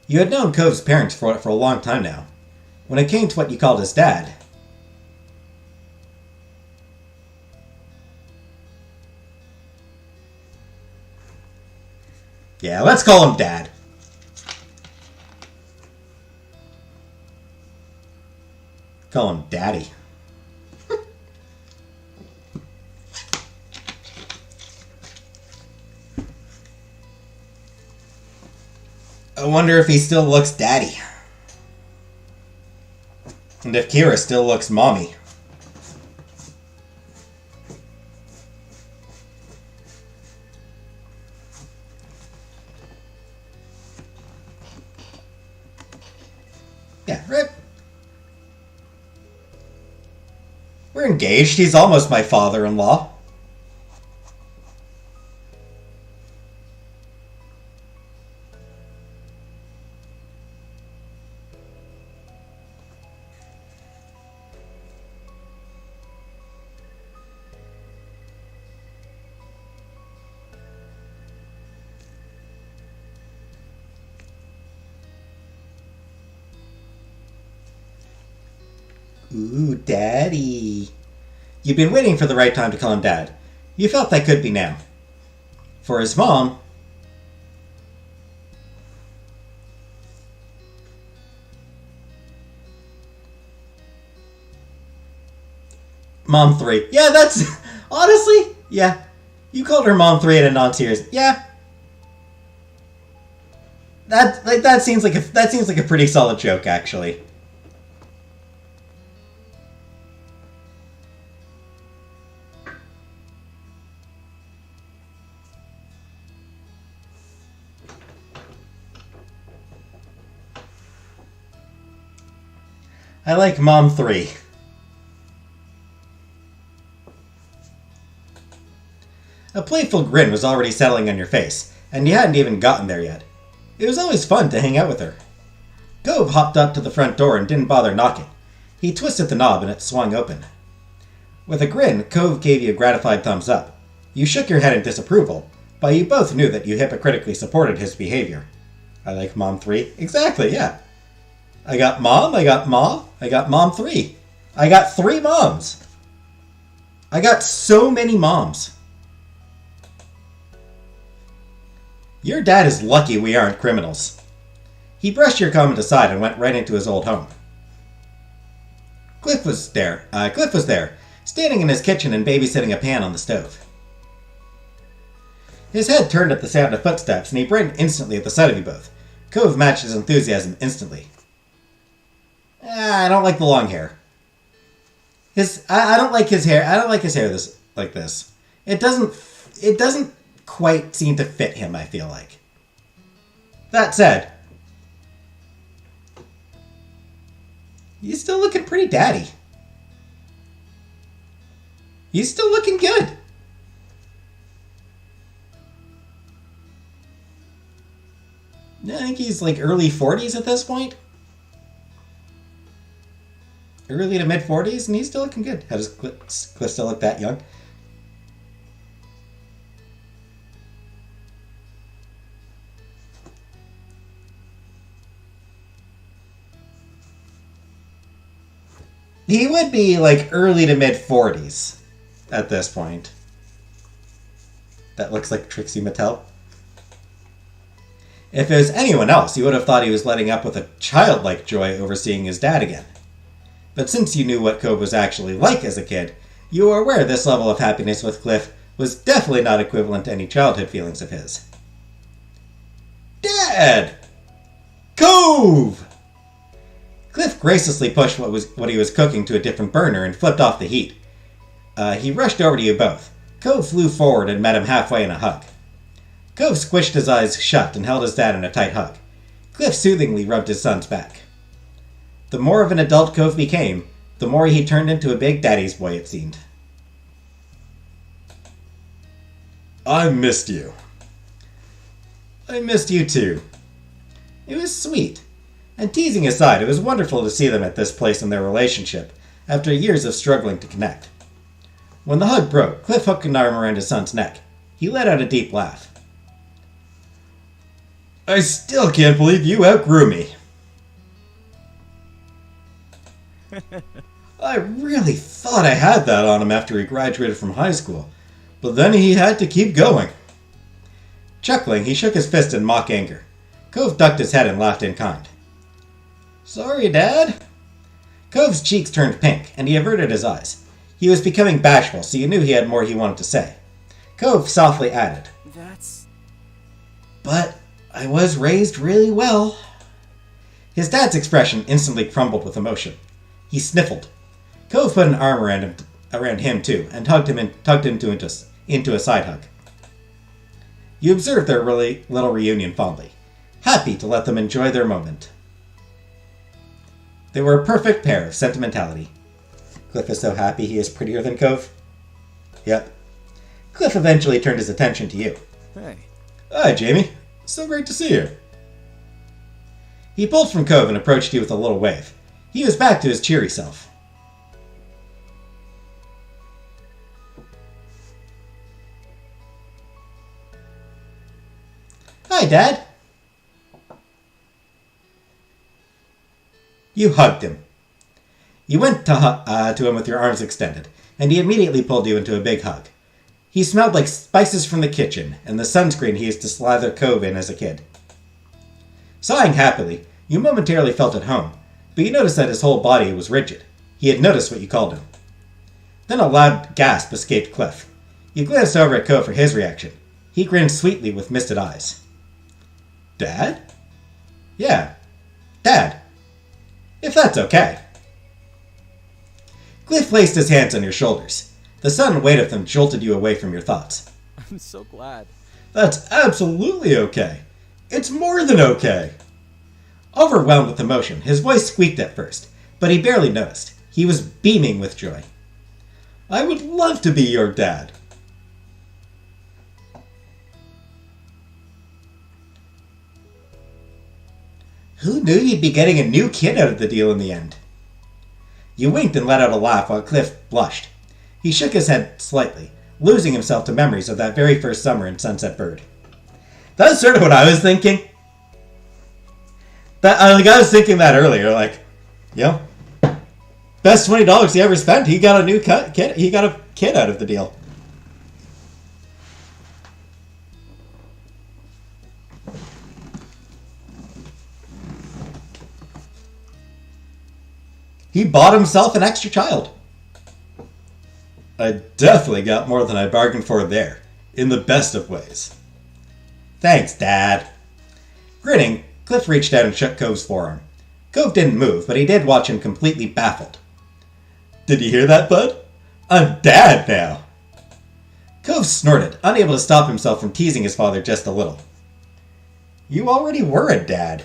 You had known Cove's parents for a long time now. When it came to what you called his dad... Yeah, let's call him Dad. Call him Daddy. I wonder if he still looks daddy. And if Kira still looks mommy. Yeah, right. We're engaged. He's almost my father-in-law. Ooh, Daddy. You've been waiting for the right time to call him Dad. You felt that could be now. For his mom... Mom 3. Yeah, that's... Honestly, yeah. You called her Mom 3 in a non-serious... Yeah. That seems like a pretty solid joke, actually. I like Mom 3. A playful grin was already settling on your face, and you hadn't even gotten there yet. It was always fun to hang out with her. Cove hopped up to the front door and didn't bother knocking. He twisted the knob and it swung open. With a grin, Cove gave you a gratified thumbs up. You shook your head in disapproval, but you both knew that you hypocritically supported his behavior. I like Mom 3. Exactly, yeah. I got Mom, I got Ma, I got Mom 3. I got 3 moms. I got so many moms. Your dad is lucky we aren't criminals. He brushed your comment aside and went right into his old home. Cliff was there, standing in his kitchen and babysitting a pan on the stove. His head turned at the sound of footsteps, and he brightened instantly at the sight of you both. Cove matched his enthusiasm instantly. I don't like the long hair. I don't like his hair. I don't like his hair like this. It doesn't quite seem to fit him, I feel like. That said, he's still looking pretty daddy. He's still looking good. I think he's like early 40s at this point. Early to mid 40s, and he's still looking good. How does Cliff still look that young? He would be like early to mid 40s at this point. That looks like Trixie Mattel. If it was anyone else, you would have thought he was letting up with a childlike joy over seeing his dad again. But since you knew what Cove was actually like as a kid, you were aware this level of happiness with Cliff was definitely not equivalent to any childhood feelings of his. Dad! Cove! Cliff graciously pushed what he was cooking to a different burner and flipped off the heat. He rushed over to you both. Cove flew forward and met him halfway in a hug. Cove squished his eyes shut and held his dad in a tight hug. Cliff soothingly rubbed his son's back. The more of an adult Cove became, the more he turned into a big daddy's boy, it seemed. I missed you. I missed you too. It was sweet. And teasing aside, it was wonderful to see them at this place in their relationship, after years of struggling to connect. When the hug broke, Cliff hooked an arm around his son's neck. He let out a deep laugh. I still can't believe you outgrew me. I really thought I had that on him after he graduated from high school, but then he had to keep going. Chuckling, he shook his fist in mock anger. Cove ducked his head and laughed in kind. Sorry, Dad. Cove's cheeks turned pink, and he averted his eyes. He was becoming bashful, so you knew he had more he wanted to say. Cove softly added, That's... But I was raised really well. His dad's expression instantly crumbled with emotion. He sniffled. Cove put an arm around him too, and tugged him into a side hug. You observed their really little reunion fondly, happy to let them enjoy their moment. They were a perfect pair of sentimentality. Cliff is so happy he is prettier than Cove. Yep. Cliff eventually turned his attention to you. Hey. Hi, Jamie. So great to see you. He pulled from Cove and approached you with a little wave. He was back to his cheery self. Hi, Dad. You hugged him. You went to him with your arms extended, and he immediately pulled you into a big hug. He smelled like spices from the kitchen and the sunscreen he used to slather Cove in as a kid. Sighing happily, you momentarily felt at home, but you noticed that his whole body was rigid. He had noticed what you called him. Then a loud gasp escaped Cliff. You glanced over at Cove for his reaction. He grinned sweetly with misted eyes. Dad? Yeah, Dad. If that's okay. Cliff placed his hands on your shoulders. The sudden weight of them jolted you away from your thoughts. I'm so glad. That's absolutely okay. It's more than okay. Overwhelmed with emotion, his voice squeaked at first, but he barely noticed. He was beaming with joy. I would love to be your dad. Who knew you'd be getting a new kid out of the deal in the end? You winked and let out a laugh while Cliff blushed. He shook his head slightly, losing himself to memories of that very first summer in Sunset Bird. That's sort of what I was thinking. I was thinking that earlier, best $20 he ever spent, he got a new kid. He got a kid out of the deal. He bought himself an extra child. I definitely got more than I bargained for there, in the best of ways. Thanks, Dad. Grinning, Cliff reached out and shook Cove's forearm. Cove didn't move, but he did watch him completely baffled. Did you hear that, bud? I'm Dad now. Cove snorted, unable to stop himself from teasing his father just a little. You already were a dad.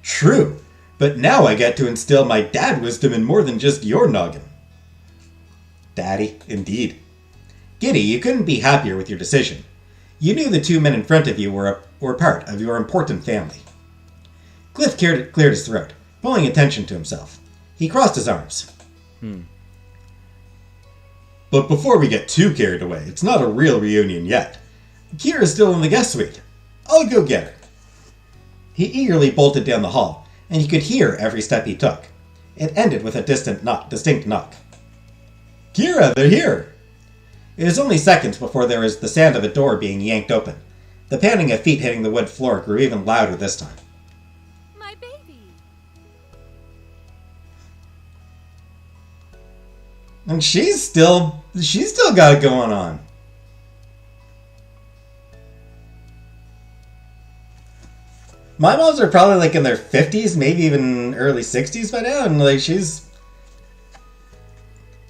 True, but now I get to instill my dad wisdom in more than just your noggin. Daddy. Indeed. Giddy, you couldn't be happier with your decision. You knew the two men in front of you were part of your important family. Cliff cleared his throat, pulling attention to himself. He crossed his arms. But before we get too carried away, it's not a real reunion yet. Kira's still in the guest suite. I'll go get her. He eagerly bolted down the hall, and you could hear every step he took. It ended with a distinct knock. Kira, they're here! It was only seconds before there was the sound of a door being yanked open. The pounding of feet hitting the wood floor grew even louder this time. My baby. And she's still got it going on. My moms are probably in their 50s, maybe even early 60s by now, and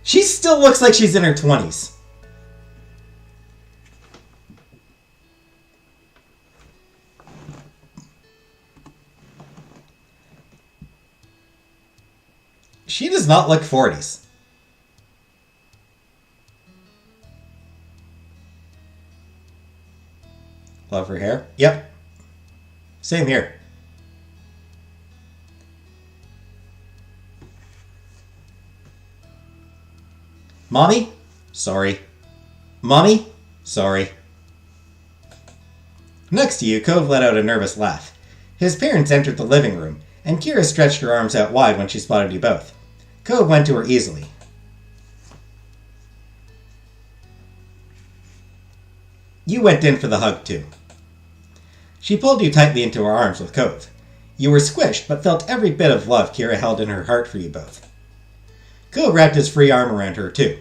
she still looks like she's in her 20s. She does not look 40s. Love her hair? Yep. Same here. Mommy? Sorry. Mommy? Sorry. Next to you, Cove let out a nervous laugh. His parents entered the living room, and Kira stretched her arms out wide when she spotted you both. Cove went to her easily. You went in for the hug too. She pulled you tightly into her arms with Cove. You were squished, but felt every bit of love Kira held in her heart for you both. Cove wrapped his free arm around her too.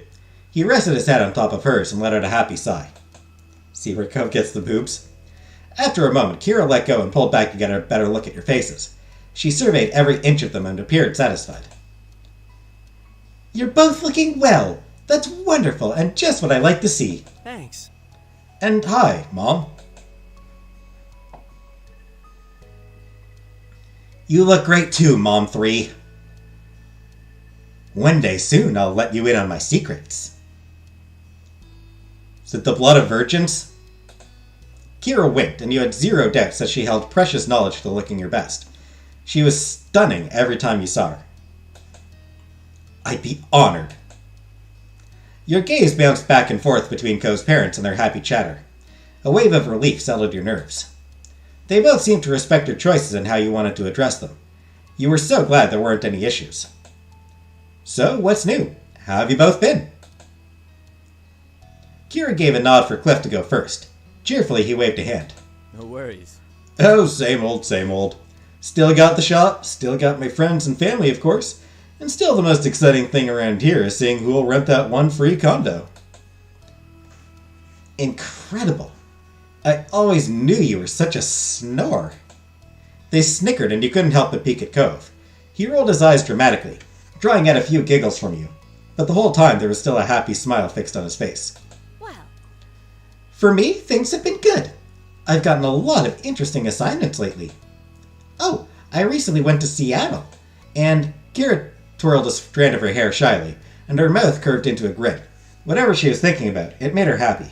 He rested his head on top of hers and let out a happy sigh. See where Cove gets the boobs? After a moment, Kira let go and pulled back to get a better look at your faces. She surveyed every inch of them and appeared satisfied. You're both looking well. That's wonderful and just what I like to see. Thanks. And hi, Mom. You look great too, Mom 3. One day soon, I'll let you in on my secrets. Is it the blood of virgins? Kira winked, and you had zero doubts that she held precious knowledge for looking your best. She was stunning every time you saw her. I'd be honored. Your gaze bounced back and forth between Cove's parents and their happy chatter. A wave of relief settled your nerves. They both seemed to respect your choices and how you wanted to address them. You were so glad there weren't any issues. So, what's new? How have you both been? Kira gave a nod for Cliff to go first. Cheerfully, he waved a hand. No worries. Oh, same old, same old. Still got the shop, still got my friends and family, of course, and still the most exciting thing around here is seeing who will rent that one free condo. Incredible. I always knew you were such a snore. They snickered and you couldn't help but peek at Cove. He rolled his eyes dramatically, drawing out a few giggles from you, but the whole time there was still a happy smile fixed on his face. Well, For me, things have been good. I've gotten a lot of interesting assignments lately. Oh, I recently went to Seattle, and Kira twirled a strand of her hair shyly, and her mouth curved into a grin. Whatever she was thinking about, it made her happy.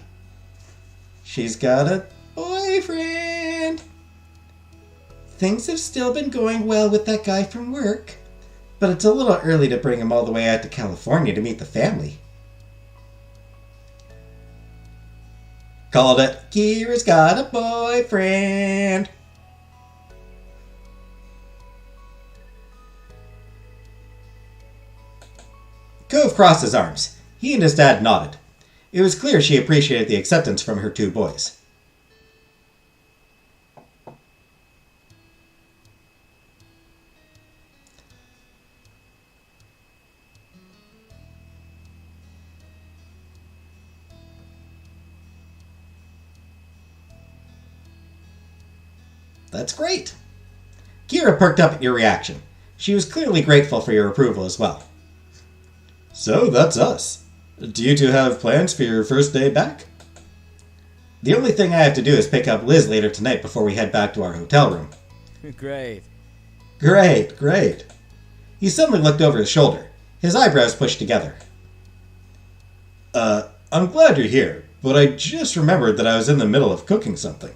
She's got a boyfriend. Things have still been going well with that guy from work, but it's a little early to bring him all the way out to California to meet the family. Called it, Kira's got a boyfriend. Cove crossed his arms. He and his dad nodded. It was clear she appreciated the acceptance from her two boys. That's great. Kira perked up at your reaction. She was clearly grateful for your approval as well. So that's us. Do you two have plans for your first day back? The only thing I have to do is pick up Liz later tonight before we head back to our hotel room. Great. Great. He suddenly looked over his shoulder, his eyebrows pushed together. I'm glad you're here, but I just remembered that I was in the middle of cooking something.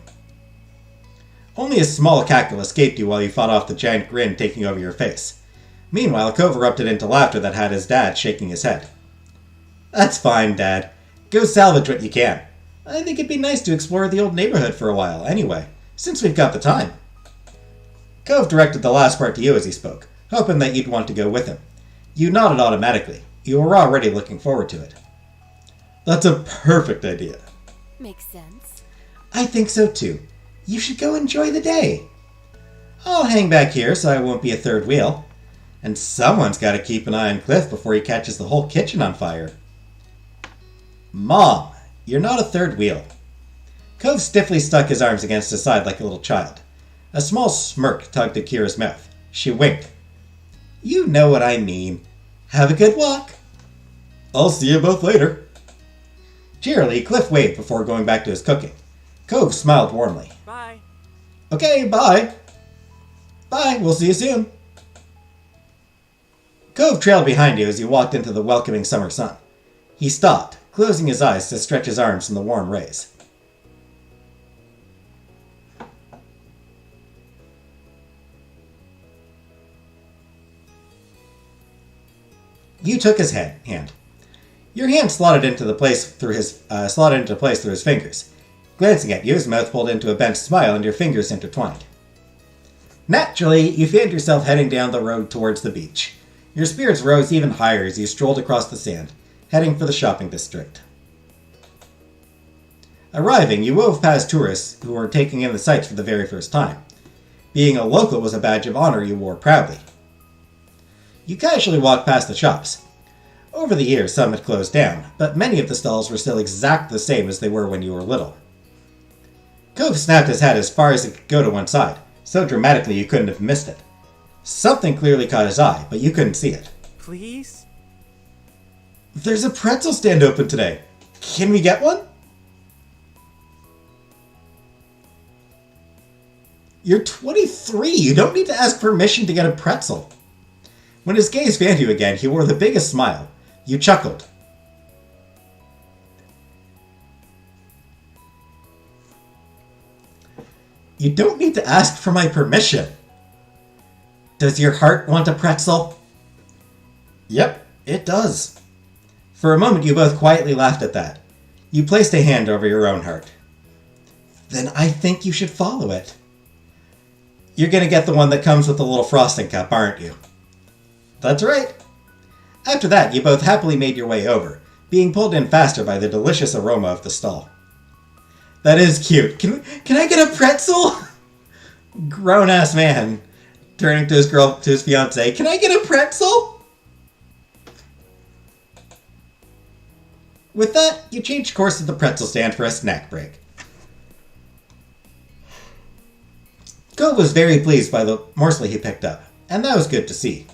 Only a small cackle escaped you while you fought off the giant grin taking over your face. Meanwhile, Cove erupted into laughter that had his dad shaking his head. That's fine, Dad. Go salvage what you can. I think it'd be nice to explore the old neighborhood for a while, anyway, since we've got the time. Cove directed the last part to you as he spoke, hoping that you'd want to go with him. You nodded automatically. You were already looking forward to it. That's a perfect idea. makes sense. I think so too. You should go enjoy the day. I'll hang back here so I won't be a third wheel. And someone's got to keep an eye on Cliff before he catches the whole kitchen on fire. Mom, you're not a third wheel. Cove stiffly stuck his arms against his side like a little child. A small smirk tugged at Kira's mouth. She winked. You know what I mean. Have a good walk. I'll see you both later. Cheerily, Cliff waved before going back to his cooking. Cove smiled warmly. Bye. Okay, bye. Bye, we'll see you soon. Cove trailed behind you as you walked into the welcoming summer sun. He stopped, closing his eyes to stretch his arms in the warm rays. You took his hand. Your hand slotted into place through his fingers. Glancing at you, his mouth pulled into a bent smile and your fingers intertwined. Naturally, you found yourself heading down the road towards the beach. Your spirits rose even higher as you strolled across the sand, heading for the shopping district. Arriving, you wove past tourists who were taking in the sights for the very first time. Being a local was a badge of honor you wore proudly. You casually walked past the shops. Over the years, some had closed down, but many of the stalls were still exactly the same as they were when you were little. Cove snapped his head as far as it could go to one side, so dramatically you couldn't have missed it. Something clearly caught his eye, but you couldn't see it. Please? There's a pretzel stand open today. Can we get one? You're 23. You don't need to ask permission to get a pretzel. When his gaze found you again, he wore the biggest smile. You chuckled. You don't need to ask for my permission. Does your heart want a pretzel? Yep, it does. For a moment, you both quietly laughed at that. You placed a hand over your own heart. Then I think you should follow it. You're gonna get the one that comes with a little frosting cup, aren't you? That's right. After that, you both happily made your way over, being pulled in faster by the delicious aroma of the stall. That is cute. Can I get a pretzel? Grown-ass man turning to his fiancée. Can I get a pretzel? With that, you changed course at the pretzel stand for a snack break. Cove was very pleased by the morsel he picked up, and that was good to see.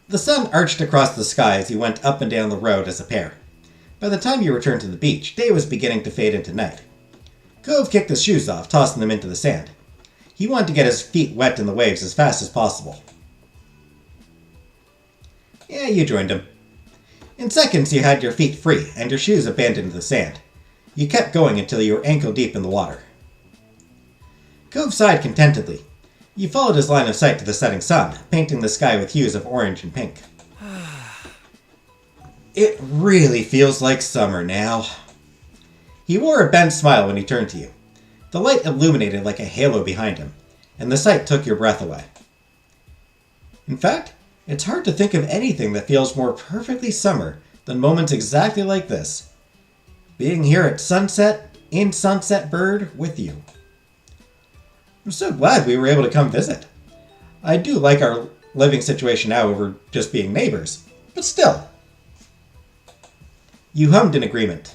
The sun arched across the sky as you went up and down the road as a pair. By the time you returned to the beach, day was beginning to fade into night. Cove kicked his shoes off, tossing them into the sand. He wanted to get his feet wet in the waves as fast as possible. Yeah, you joined him. In seconds, you had your feet free and your shoes abandoned in the sand. You kept going until you were ankle deep in the water. Cove sighed contentedly. You followed his line of sight to the setting sun, painting the sky with hues of orange and pink. It really feels like summer now. He wore a bent smile when he turned to you. The light illuminated like a halo behind him, and the sight took your breath away. In fact, it's hard to think of anything that feels more perfectly summer than moments exactly like this. Being here at sunset, in Sunset Bird, with you. I'm so glad we were able to come visit. I do like our living situation now over just being neighbors, but still. You hummed in agreement.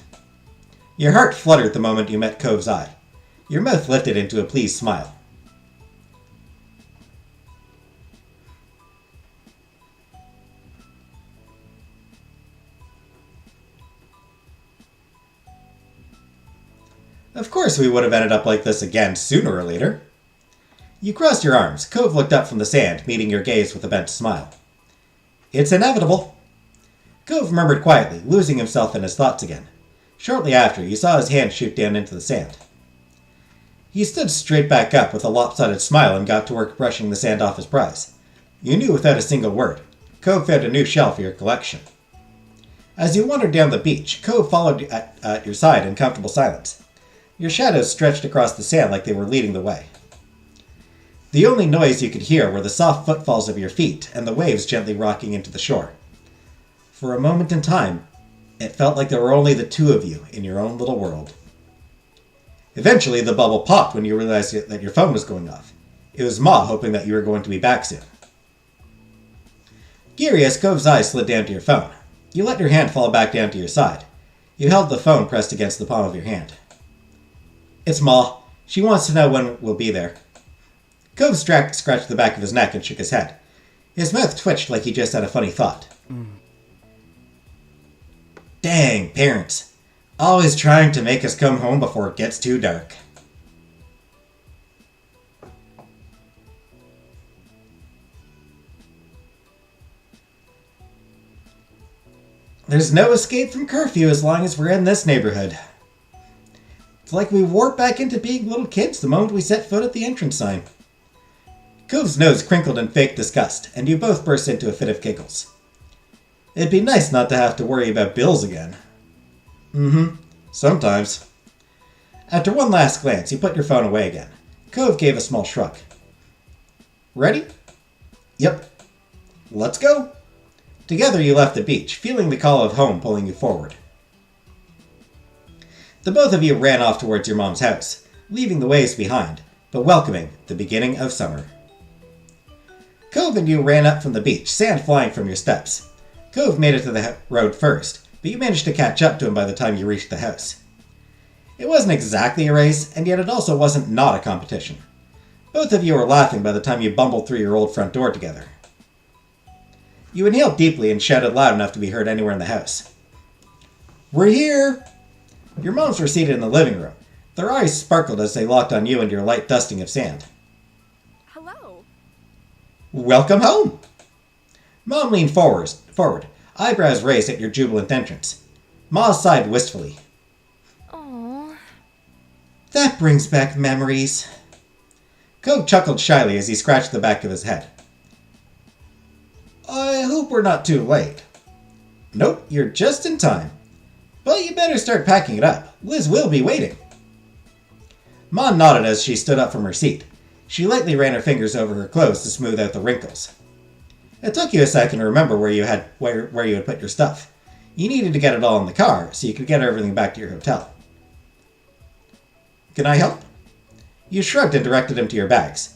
Your heart fluttered the moment you met Cove's eye. Your mouth lifted into a pleased smile. Of course we would have ended up like this again sooner or later. You crossed your arms. Cove looked up from the sand, meeting your gaze with a bent smile. It's inevitable. Cove murmured quietly, losing himself in his thoughts again. Shortly after, you saw his hand shoot down into the sand. He stood straight back up with a lopsided smile and got to work brushing the sand off his prize. You knew without a single word. Cove found a new shell for your collection. As you wandered down the beach, Cove followed at your side in comfortable silence. Your shadows stretched across the sand like they were leading the way. The only noise you could hear were the soft footfalls of your feet and the waves gently rocking into the shore. For a moment in time, it felt like there were only the two of you in your own little world. Eventually, the bubble popped when you realized that your phone was going off. It was Ma hoping that you were going to be back soon. Curious, Cove's eyes slid down to your phone. You let your hand fall back down to your side. You held the phone pressed against the palm of your hand. It's Ma. She wants to know when we'll be there. Cove scratched the back of his neck and shook his head. His mouth twitched like he just had a funny thought. Dang, parents. Always trying to make us come home before it gets too dark. There's no escape from curfew as long as we're in this neighborhood. It's like we warp back into being little kids the moment we set foot at the entrance sign. Cove's nose crinkled in fake disgust, and you both burst into a fit of giggles. It'd be nice not to have to worry about bills again. Sometimes. After one last glance, you put your phone away again. Cove gave a small shrug. Ready? Yep. Let's go. Together you left the beach, feeling the call of home pulling you forward. The both of you ran off towards your mom's house, leaving the waves behind, but welcoming the beginning of summer. Cove and you ran up from the beach, sand flying from your steps. Cove made it to the road first, but you managed to catch up to him by the time you reached the house. It wasn't exactly a race, and yet it also wasn't not a competition. Both of you were laughing by the time you bumbled through your old front door together. You inhaled deeply and shouted loud enough to be heard anywhere in the house. "We're here!" Your moms were seated in the living room. Their eyes sparkled as they locked on you and your light dusting of sand. Hello. "Welcome home!" Mom leaned forward, eyebrows raised at your jubilant entrance. Ma sighed wistfully. Aww. "That brings back memories." Cove chuckled shyly as he scratched the back of his head. "I hope we're not too late." "Nope, you're just in time. But you better start packing it up. Liz will be waiting." Ma nodded as she stood up from her seat. She lightly ran her fingers over her clothes to smooth out the wrinkles. It took you a second to remember where you had put your stuff. You needed to get it all in the car so you could get everything back to your hotel. "Can I help?" You shrugged and directed him to your bags.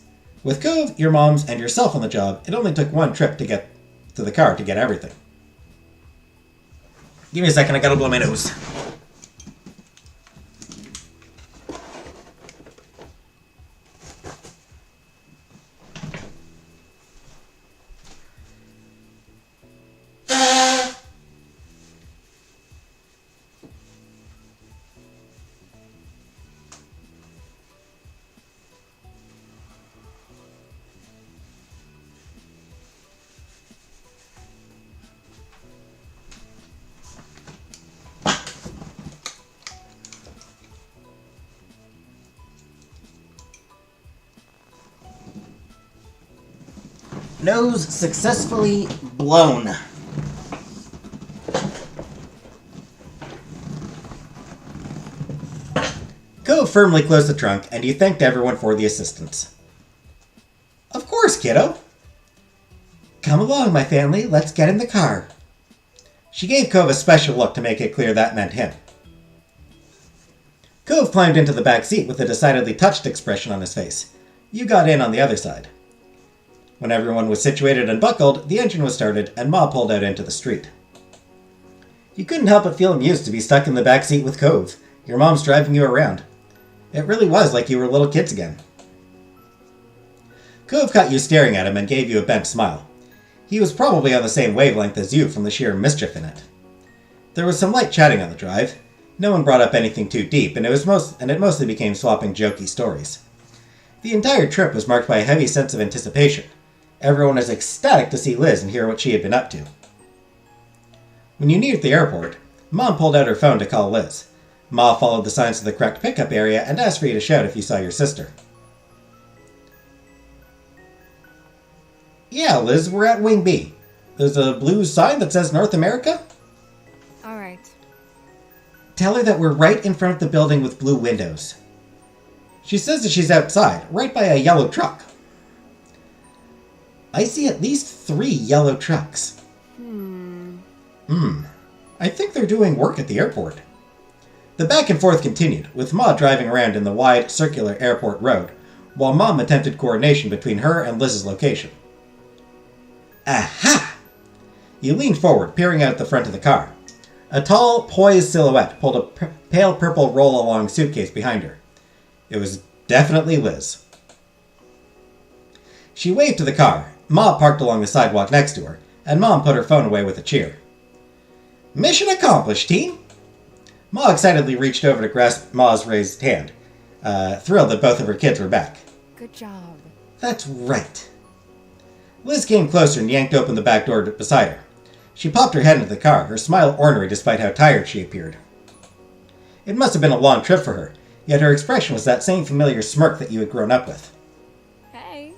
With Cove, your moms, and yourself on the job, it only took one trip to get to the car to get everything. Give me a second, I gotta blow my nose. Nose successfully blown. Cove firmly closed the trunk, and you thanked everyone for the assistance. "Of course, kiddo." "Come along, my family. Let's get in the car." She gave Cove a special look to make it clear that meant him. Cove climbed into the back seat with a decidedly touched expression on his face. You got in on the other side. When everyone was situated and buckled, the engine was started, and Ma pulled out into the street. You couldn't help but feel amused to be stuck in the back seat with Cove, your mom's driving you around. It really was like you were little kids again. Cove caught you staring at him and gave you a bent smile. He was probably on the same wavelength as you from the sheer mischief in it. There was some light chatting on the drive. No one brought up anything too deep, and it mostly became swapping jokey stories. The entire trip was marked by a heavy sense of anticipation. Everyone was ecstatic to see Liz and hear what she had been up to. When you neared the airport, Mom pulled out her phone to call Liz. Ma followed the signs to the correct pickup area and asked for you to shout if you saw your sister. "Yeah, Liz, we're at Wing B. There's a blue sign that says North America." All right. "Tell her that we're right in front of the building with blue windows." She says that she's outside, right by a yellow truck. "I see at least 3 yellow trucks." I think they're doing work at the airport." The back and forth continued, with Ma driving around in the wide, circular airport road, while Mom attempted coordination between her and Liz's location. "Aha!" You leaned forward, peering out the front of the car. A tall, poised silhouette pulled a pale purple roll-along suitcase behind her. It was definitely Liz. She waved to the car. Ma parked along the sidewalk next to her, and Mom put her phone away with a cheer. "Mission accomplished, team!" Ma excitedly reached over to grasp Ma's raised hand, thrilled that both of her kids were back. Good job. "That's right." Liz came closer and yanked open the back door beside her. She popped her head into the car, her smile ornery despite how tired she appeared. It must have been a long trip for her, yet her expression was that same familiar smirk that you had grown up with. Hey.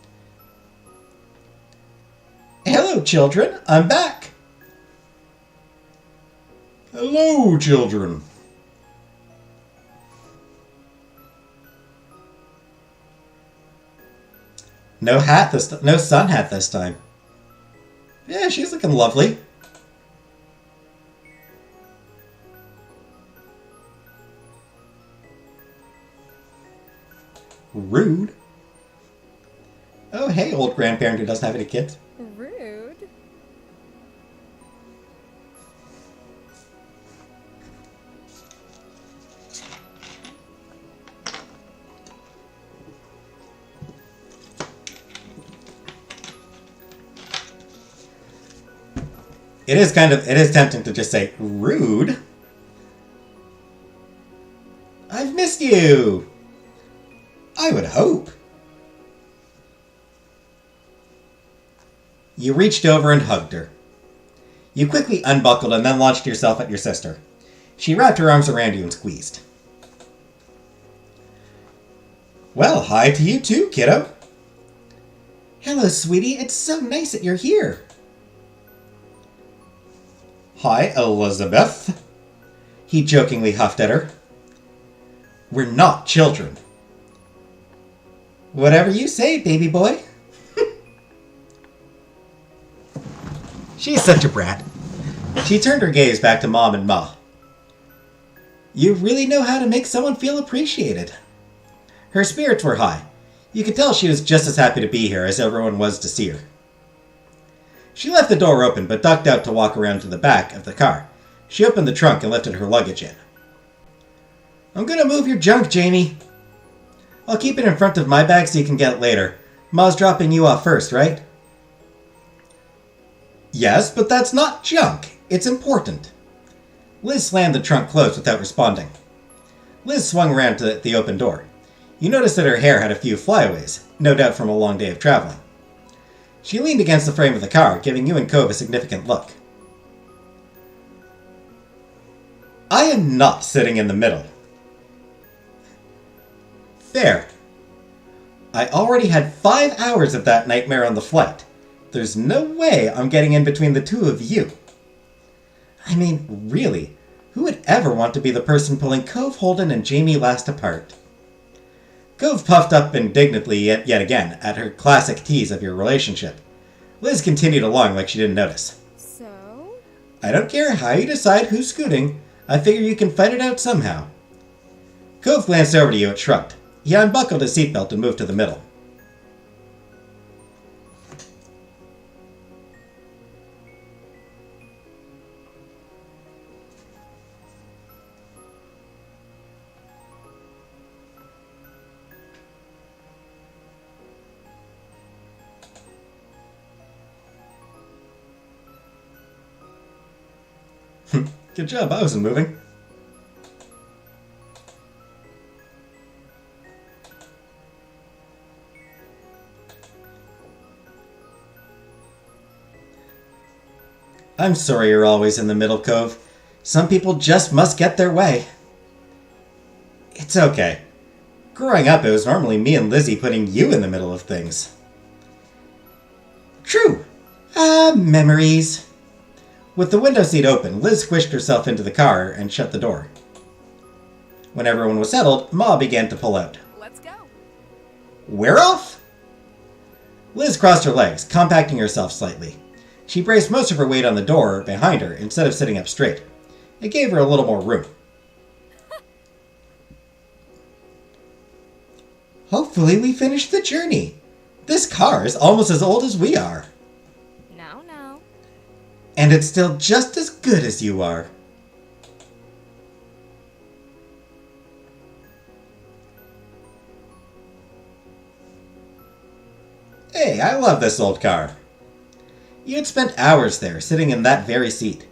"Hello, children. I'm back." "Hello, children." No sun hat this time. Yeah, she's looking lovely. Rude. Oh, hey, old grandparent who doesn't have any kids. Rude. It is tempting to just say, rude. I've missed you. I would hope. You reached over and hugged her. You quickly unbuckled and then launched yourself at your sister. She wrapped her arms around you and squeezed. Well, hi to you too, kiddo. Hello, sweetie. It's so nice that you're here. Hi, Elizabeth. He jokingly huffed at her. We're not children. Whatever you say, baby boy. She's such a brat. She turned her gaze back to Mom and Ma. You really know how to make someone feel appreciated. Her spirits were high. You could tell she was just as happy to be here as everyone was to see her. She left the door open but ducked out to walk around to the back of the car. She opened the trunk and lifted her luggage in. I'm gonna move your junk, Jamie. I'll keep it in front of my bag so you can get it later. Ma's dropping you off first, right? Yes, but that's not junk. It's important. Liz slammed the trunk closed without responding. Liz swung around to the open door. You noticed that her hair had a few flyaways, no doubt from a long day of traveling. She leaned against the frame of the car, giving you and Cove a significant look. I am not sitting in the middle. Fair. I already had 5 hours of that nightmare on the flight. There's no way I'm getting in between the two of you. I mean, really, who would ever want to be the person pulling Cove, Holden, and Jamie last apart? Cove puffed up indignantly yet again at her classic tease of your relationship. Liz continued along like she didn't notice. So? I don't care how you decide who's scooting. I figure you can fight it out somehow. Cove glanced over to you and shrugged. He unbuckled his seatbelt and moved to the middle. Good job, I wasn't moving. I'm sorry you're always in the middle, Cove. Some people just must get their way. It's okay. Growing up, it was normally me and Lizzie putting you in the middle of things. True. Memories. With the window seat open, Liz squished herself into the car and shut the door. When everyone was settled, Ma began to pull out. Let's go. We're off! Liz crossed her legs, compacting herself slightly. She braced most of her weight on the door behind her instead of sitting up straight. It gave her a little more room. Hopefully we finished the journey. This car is almost as old as we are. No. And it's still just as good as you are. Hey, I love this old car. You had spent hours there, sitting in that very seat.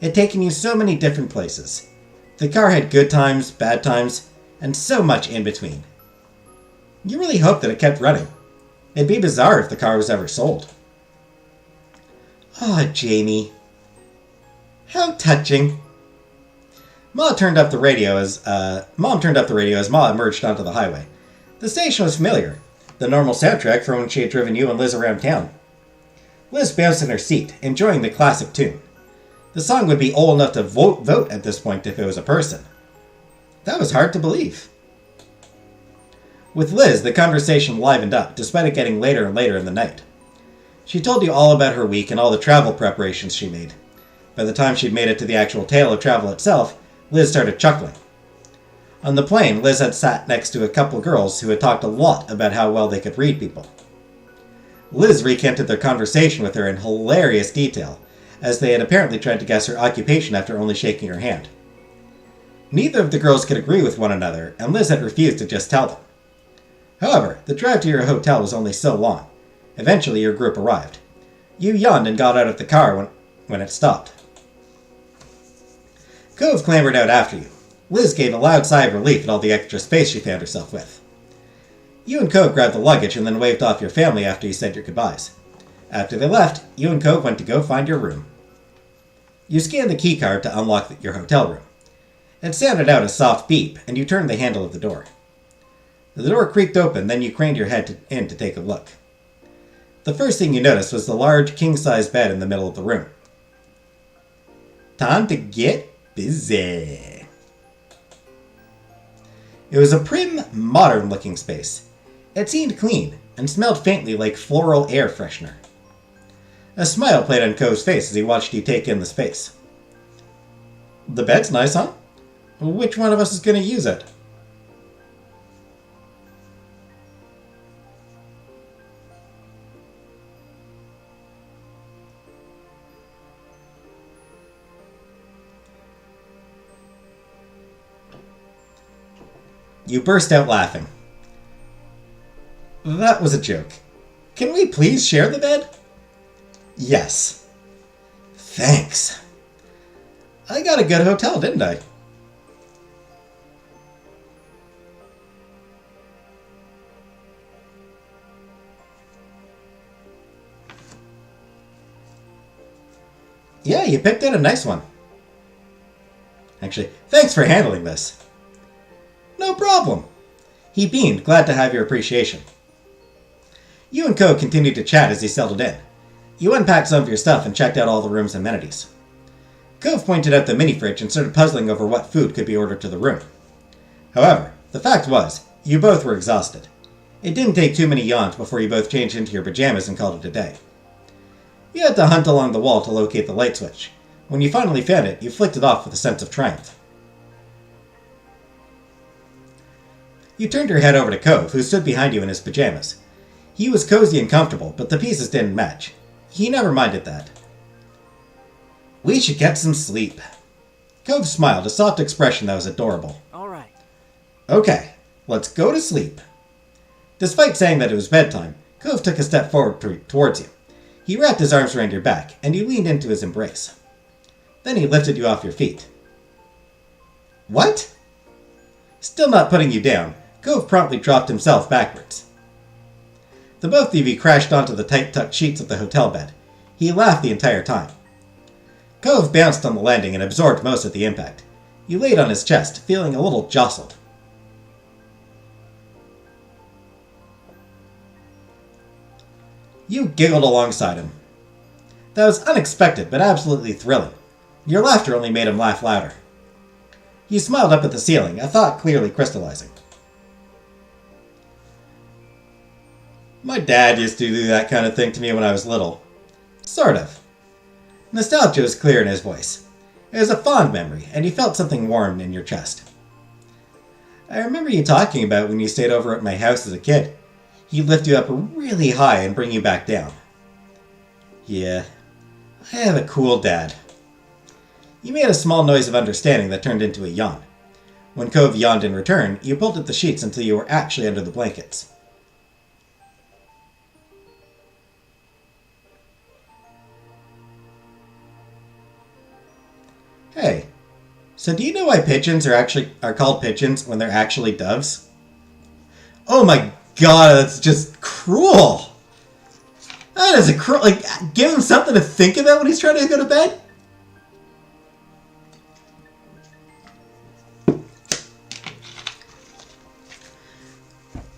It had taken you so many different places. The car had good times, bad times, and so much in between. You really hoped that it kept running. It'd be bizarre if the car was ever sold. Ah, Jamie. How touching. Mom turned up the radio as Ma emerged onto the highway. The station was familiar. The normal soundtrack from when she had driven you and Liz around town. Liz bounced in her seat, enjoying the classic tune. The song would be old enough to vote at this point if it was a person. That was hard to believe. With Liz, the conversation livened up, despite it getting later and later in the night. She told you all about her week and all the travel preparations she made. By the time she'd made it to the actual tale of travel itself, Liz started chuckling. On the plane, Liz had sat next to a couple girls who had talked a lot about how well they could read people. Liz recounted their conversation with her in hilarious detail, as they had apparently tried to guess her occupation after only shaking her hand. Neither of the girls could agree with one another, and Liz had refused to just tell them. However, the drive to your hotel was only so long. Eventually, your group arrived. You yawned and got out of the car when when it stopped. Cove clambered out after you. Liz gave a loud sigh of relief at all the extra space she found herself with. You and Cove grabbed the luggage and then waved off your family after you said your goodbyes. After they left, you and Cove went to go find your room. You scanned the keycard to unlock your hotel room. It sounded out a soft beep, and you turned the handle of the door. The door creaked open, then you craned your head in to take a look. The first thing you noticed was the large king-size bed in the middle of the room. Time to get busy. It was a prim, modern-looking space. It seemed clean and smelled faintly like floral air freshener. A smile played on Cove's face as he watched you take in the space. The bed's nice, huh? Which one of us is going to use it? You burst out laughing. That was a joke. Can we please share the bed? Yes. Thanks. I got a good hotel, didn't I? Yeah, you picked out a nice one. Actually, thanks for handling this. No problem. He beamed, glad to have your appreciation. You and Cove continued to chat as he settled in. You unpacked some of your stuff and checked out all the room's amenities. Cove pointed out the mini-fridge and started puzzling over what food could be ordered to the room. However, the fact was, you both were exhausted. It didn't take too many yawns before you both changed into your pajamas and called it a day. You had to hunt along the wall to locate the light switch. When you finally found it, you flicked it off with a sense of triumph. You turned your head over to Cove, who stood behind you in his pajamas. He was cozy and comfortable, but the pieces didn't match. He never minded that. We should get some sleep. Cove smiled, a soft expression that was adorable. All right. Okay, let's go to sleep. Despite saying that it was bedtime, Cove took a step forward towards you. He wrapped his arms around your back, and you leaned into his embrace. Then he lifted you off your feet. What? Still not putting you down, Cove promptly dropped himself backwards. The both of you crashed onto the tight-tucked sheets of the hotel bed. He laughed the entire time. Cove bounced on the landing and absorbed most of the impact. You laid on his chest, feeling a little jostled. You giggled alongside him. That was unexpected, but absolutely thrilling. Your laughter only made him laugh louder. He smiled up at the ceiling, a thought clearly crystallizing. My dad used to do that kind of thing to me when I was little. Sort of. Nostalgia was clear in his voice. It was a fond memory, and you felt something warm in your chest. I remember you talking about when you stayed over at my house as a kid. He'd lift you up really high and bring you back down. Yeah, I have a cool dad. You made a small noise of understanding that turned into a yawn. When Cove yawned in return, you pulled at the sheets until you were actually under the blankets. Hey, so do you know why pigeons are called pigeons when they're actually doves? Oh my god, that's just cruel! That is a cruel, give him something to think about when he's trying to go to bed?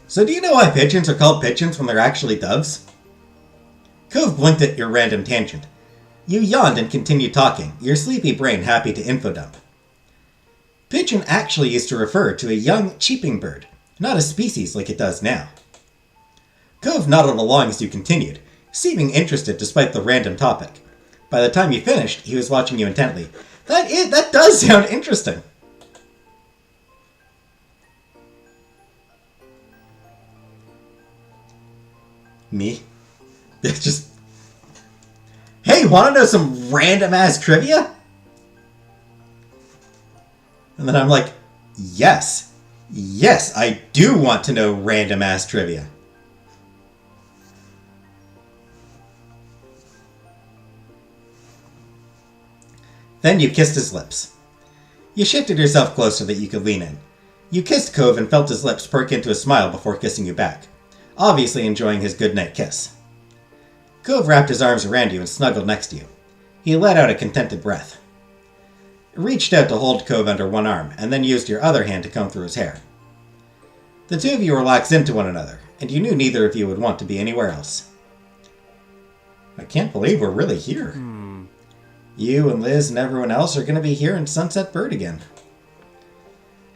So do you know why pigeons are called pigeons when they're actually doves? Cove blinked at your random tangent. You yawned and continued talking, your sleepy brain happy to infodump. Pigeon actually used to refer to a young cheeping bird, not a species like it does now. Cove nodded along as you continued, seeming interested despite the random topic. By the time you finished, he was watching you intently. That does sound interesting. Me? It's just... Hey, wanna know some random-ass trivia? And then I'm like, yes, I do want to know random-ass trivia. Then you kissed his lips. You shifted yourself close so that you could lean in. You kissed Cove and felt his lips perk into a smile before kissing you back, obviously enjoying his goodnight kiss. Cove wrapped his arms around you and snuggled next to you. He let out a contented breath. Reached out to hold Cove under one arm, and then used your other hand to comb through his hair. The two of you relaxed into one another, and you knew neither of you would want to be anywhere else. I can't believe we're really here. You and Liz and everyone else are going to be here in Sunset Bird again.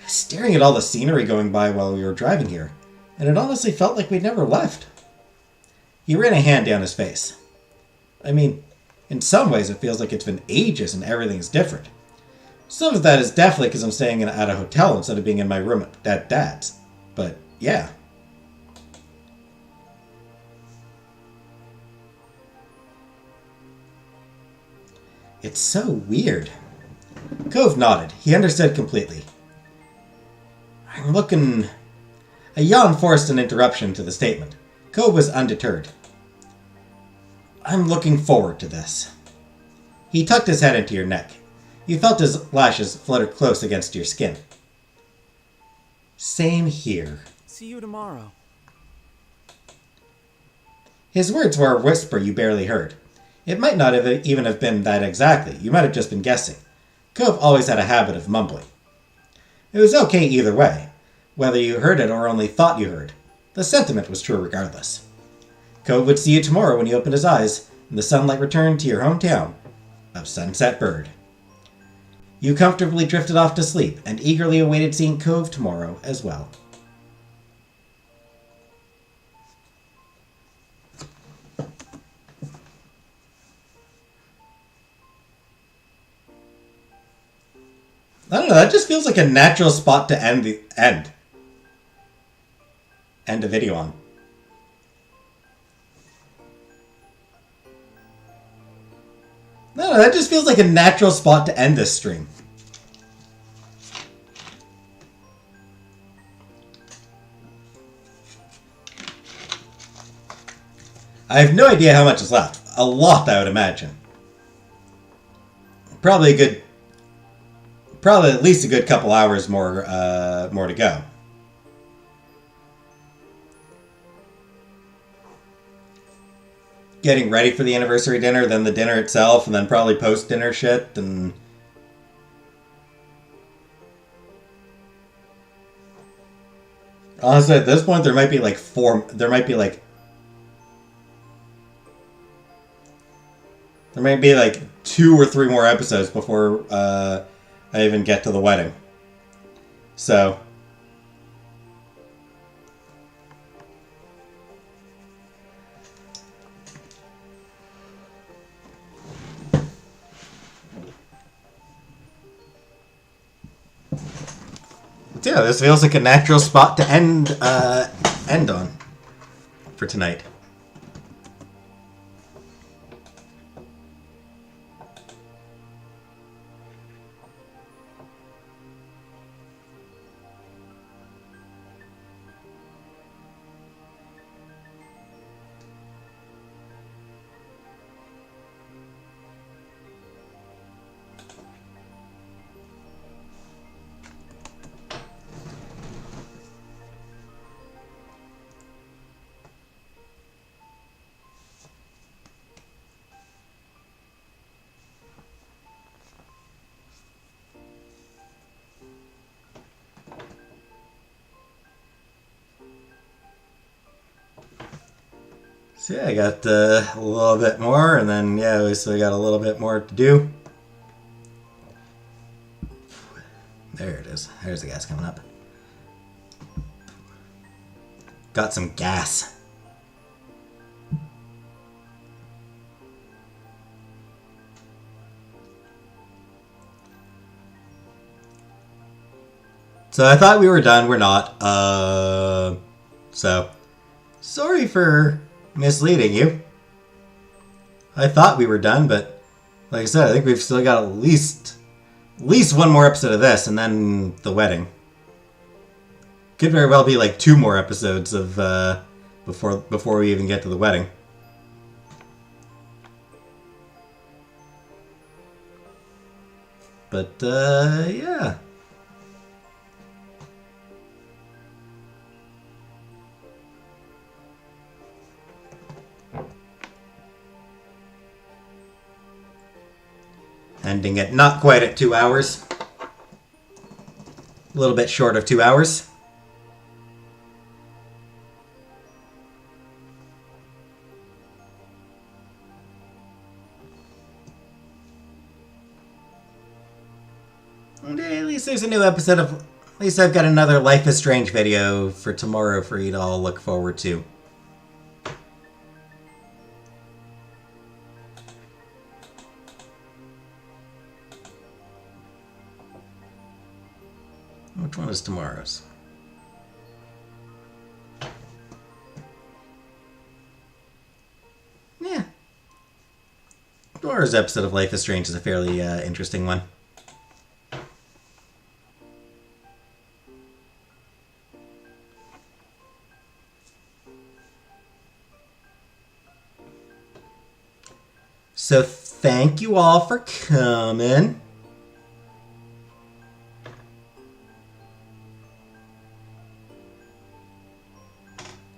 Staring at all the scenery going by while we were driving here, and it honestly felt like we'd never left. He ran a hand down his face. I mean, in some ways it feels like it's been ages and everything's different. Some of that is definitely because I'm staying at a hotel instead of being in my room at Dad's. But, yeah. It's so weird. Cove nodded. He understood completely. I'm looking... A yawn forced an interruption to the statement. Cove was undeterred. I'm looking forward to this. He tucked his head into your neck. You felt his lashes flutter close against your skin. Same here. See you tomorrow. His words were a whisper you barely heard. It might not even have been that exactly. You might have just been guessing. Cove always had a habit of mumbling. It was okay either way, whether you heard it or only thought you heard. The sentiment was true regardless. Cove would see you tomorrow when he opened his eyes, and the sunlight returned to your hometown of Sunset Bird. You comfortably drifted off to sleep and eagerly awaited seeing Cove tomorrow as well. I don't know, that just feels like a natural spot to end the video on. No, that just feels like a natural spot to end this stream. I have no idea how much is left. A lot, I would imagine. Probably at least a good couple hours more to go. Getting ready for the anniversary dinner, then the dinner itself, and then probably post-dinner shit, and... Honestly, at this point, there might be like 2 or 3 more episodes before I even get to the wedding. So... yeah, this feels like a natural spot to end on for tonight. So yeah, I got a little bit more, and then yeah, we still got a little bit more to do. There it is. There's the gas coming up. Got some gas. So I thought we were done. We're not. So sorry for misleading you. I thought we were done, but like I said, I think we've still got at least one more episode of this, and then the wedding. Could very well be like 2 more episodes of before we even get to the wedding. But, yeah. Ending it not quite at 2 hours. A little bit short of 2 hours. Okay, at least there's a new episode of... At least I've got another Life is Strange video for tomorrow for you to all look forward to. Which one is tomorrow's? Yeah. Tomorrow's episode of Life is Strange is a fairly interesting one. So thank you all for coming.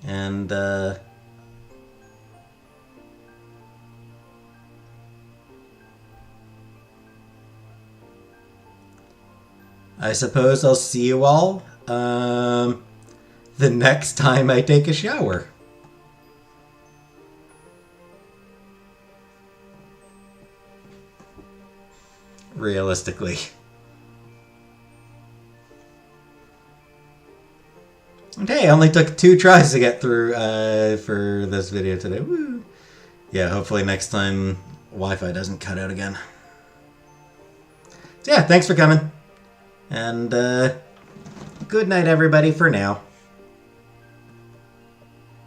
And, I suppose I'll see you all, the next time I take a shower. Realistically. Okay, I only took 2 tries to get through for this video today. Woo. Yeah, hopefully next time Wi-Fi doesn't cut out again. So yeah, thanks for coming. And good night everybody for now.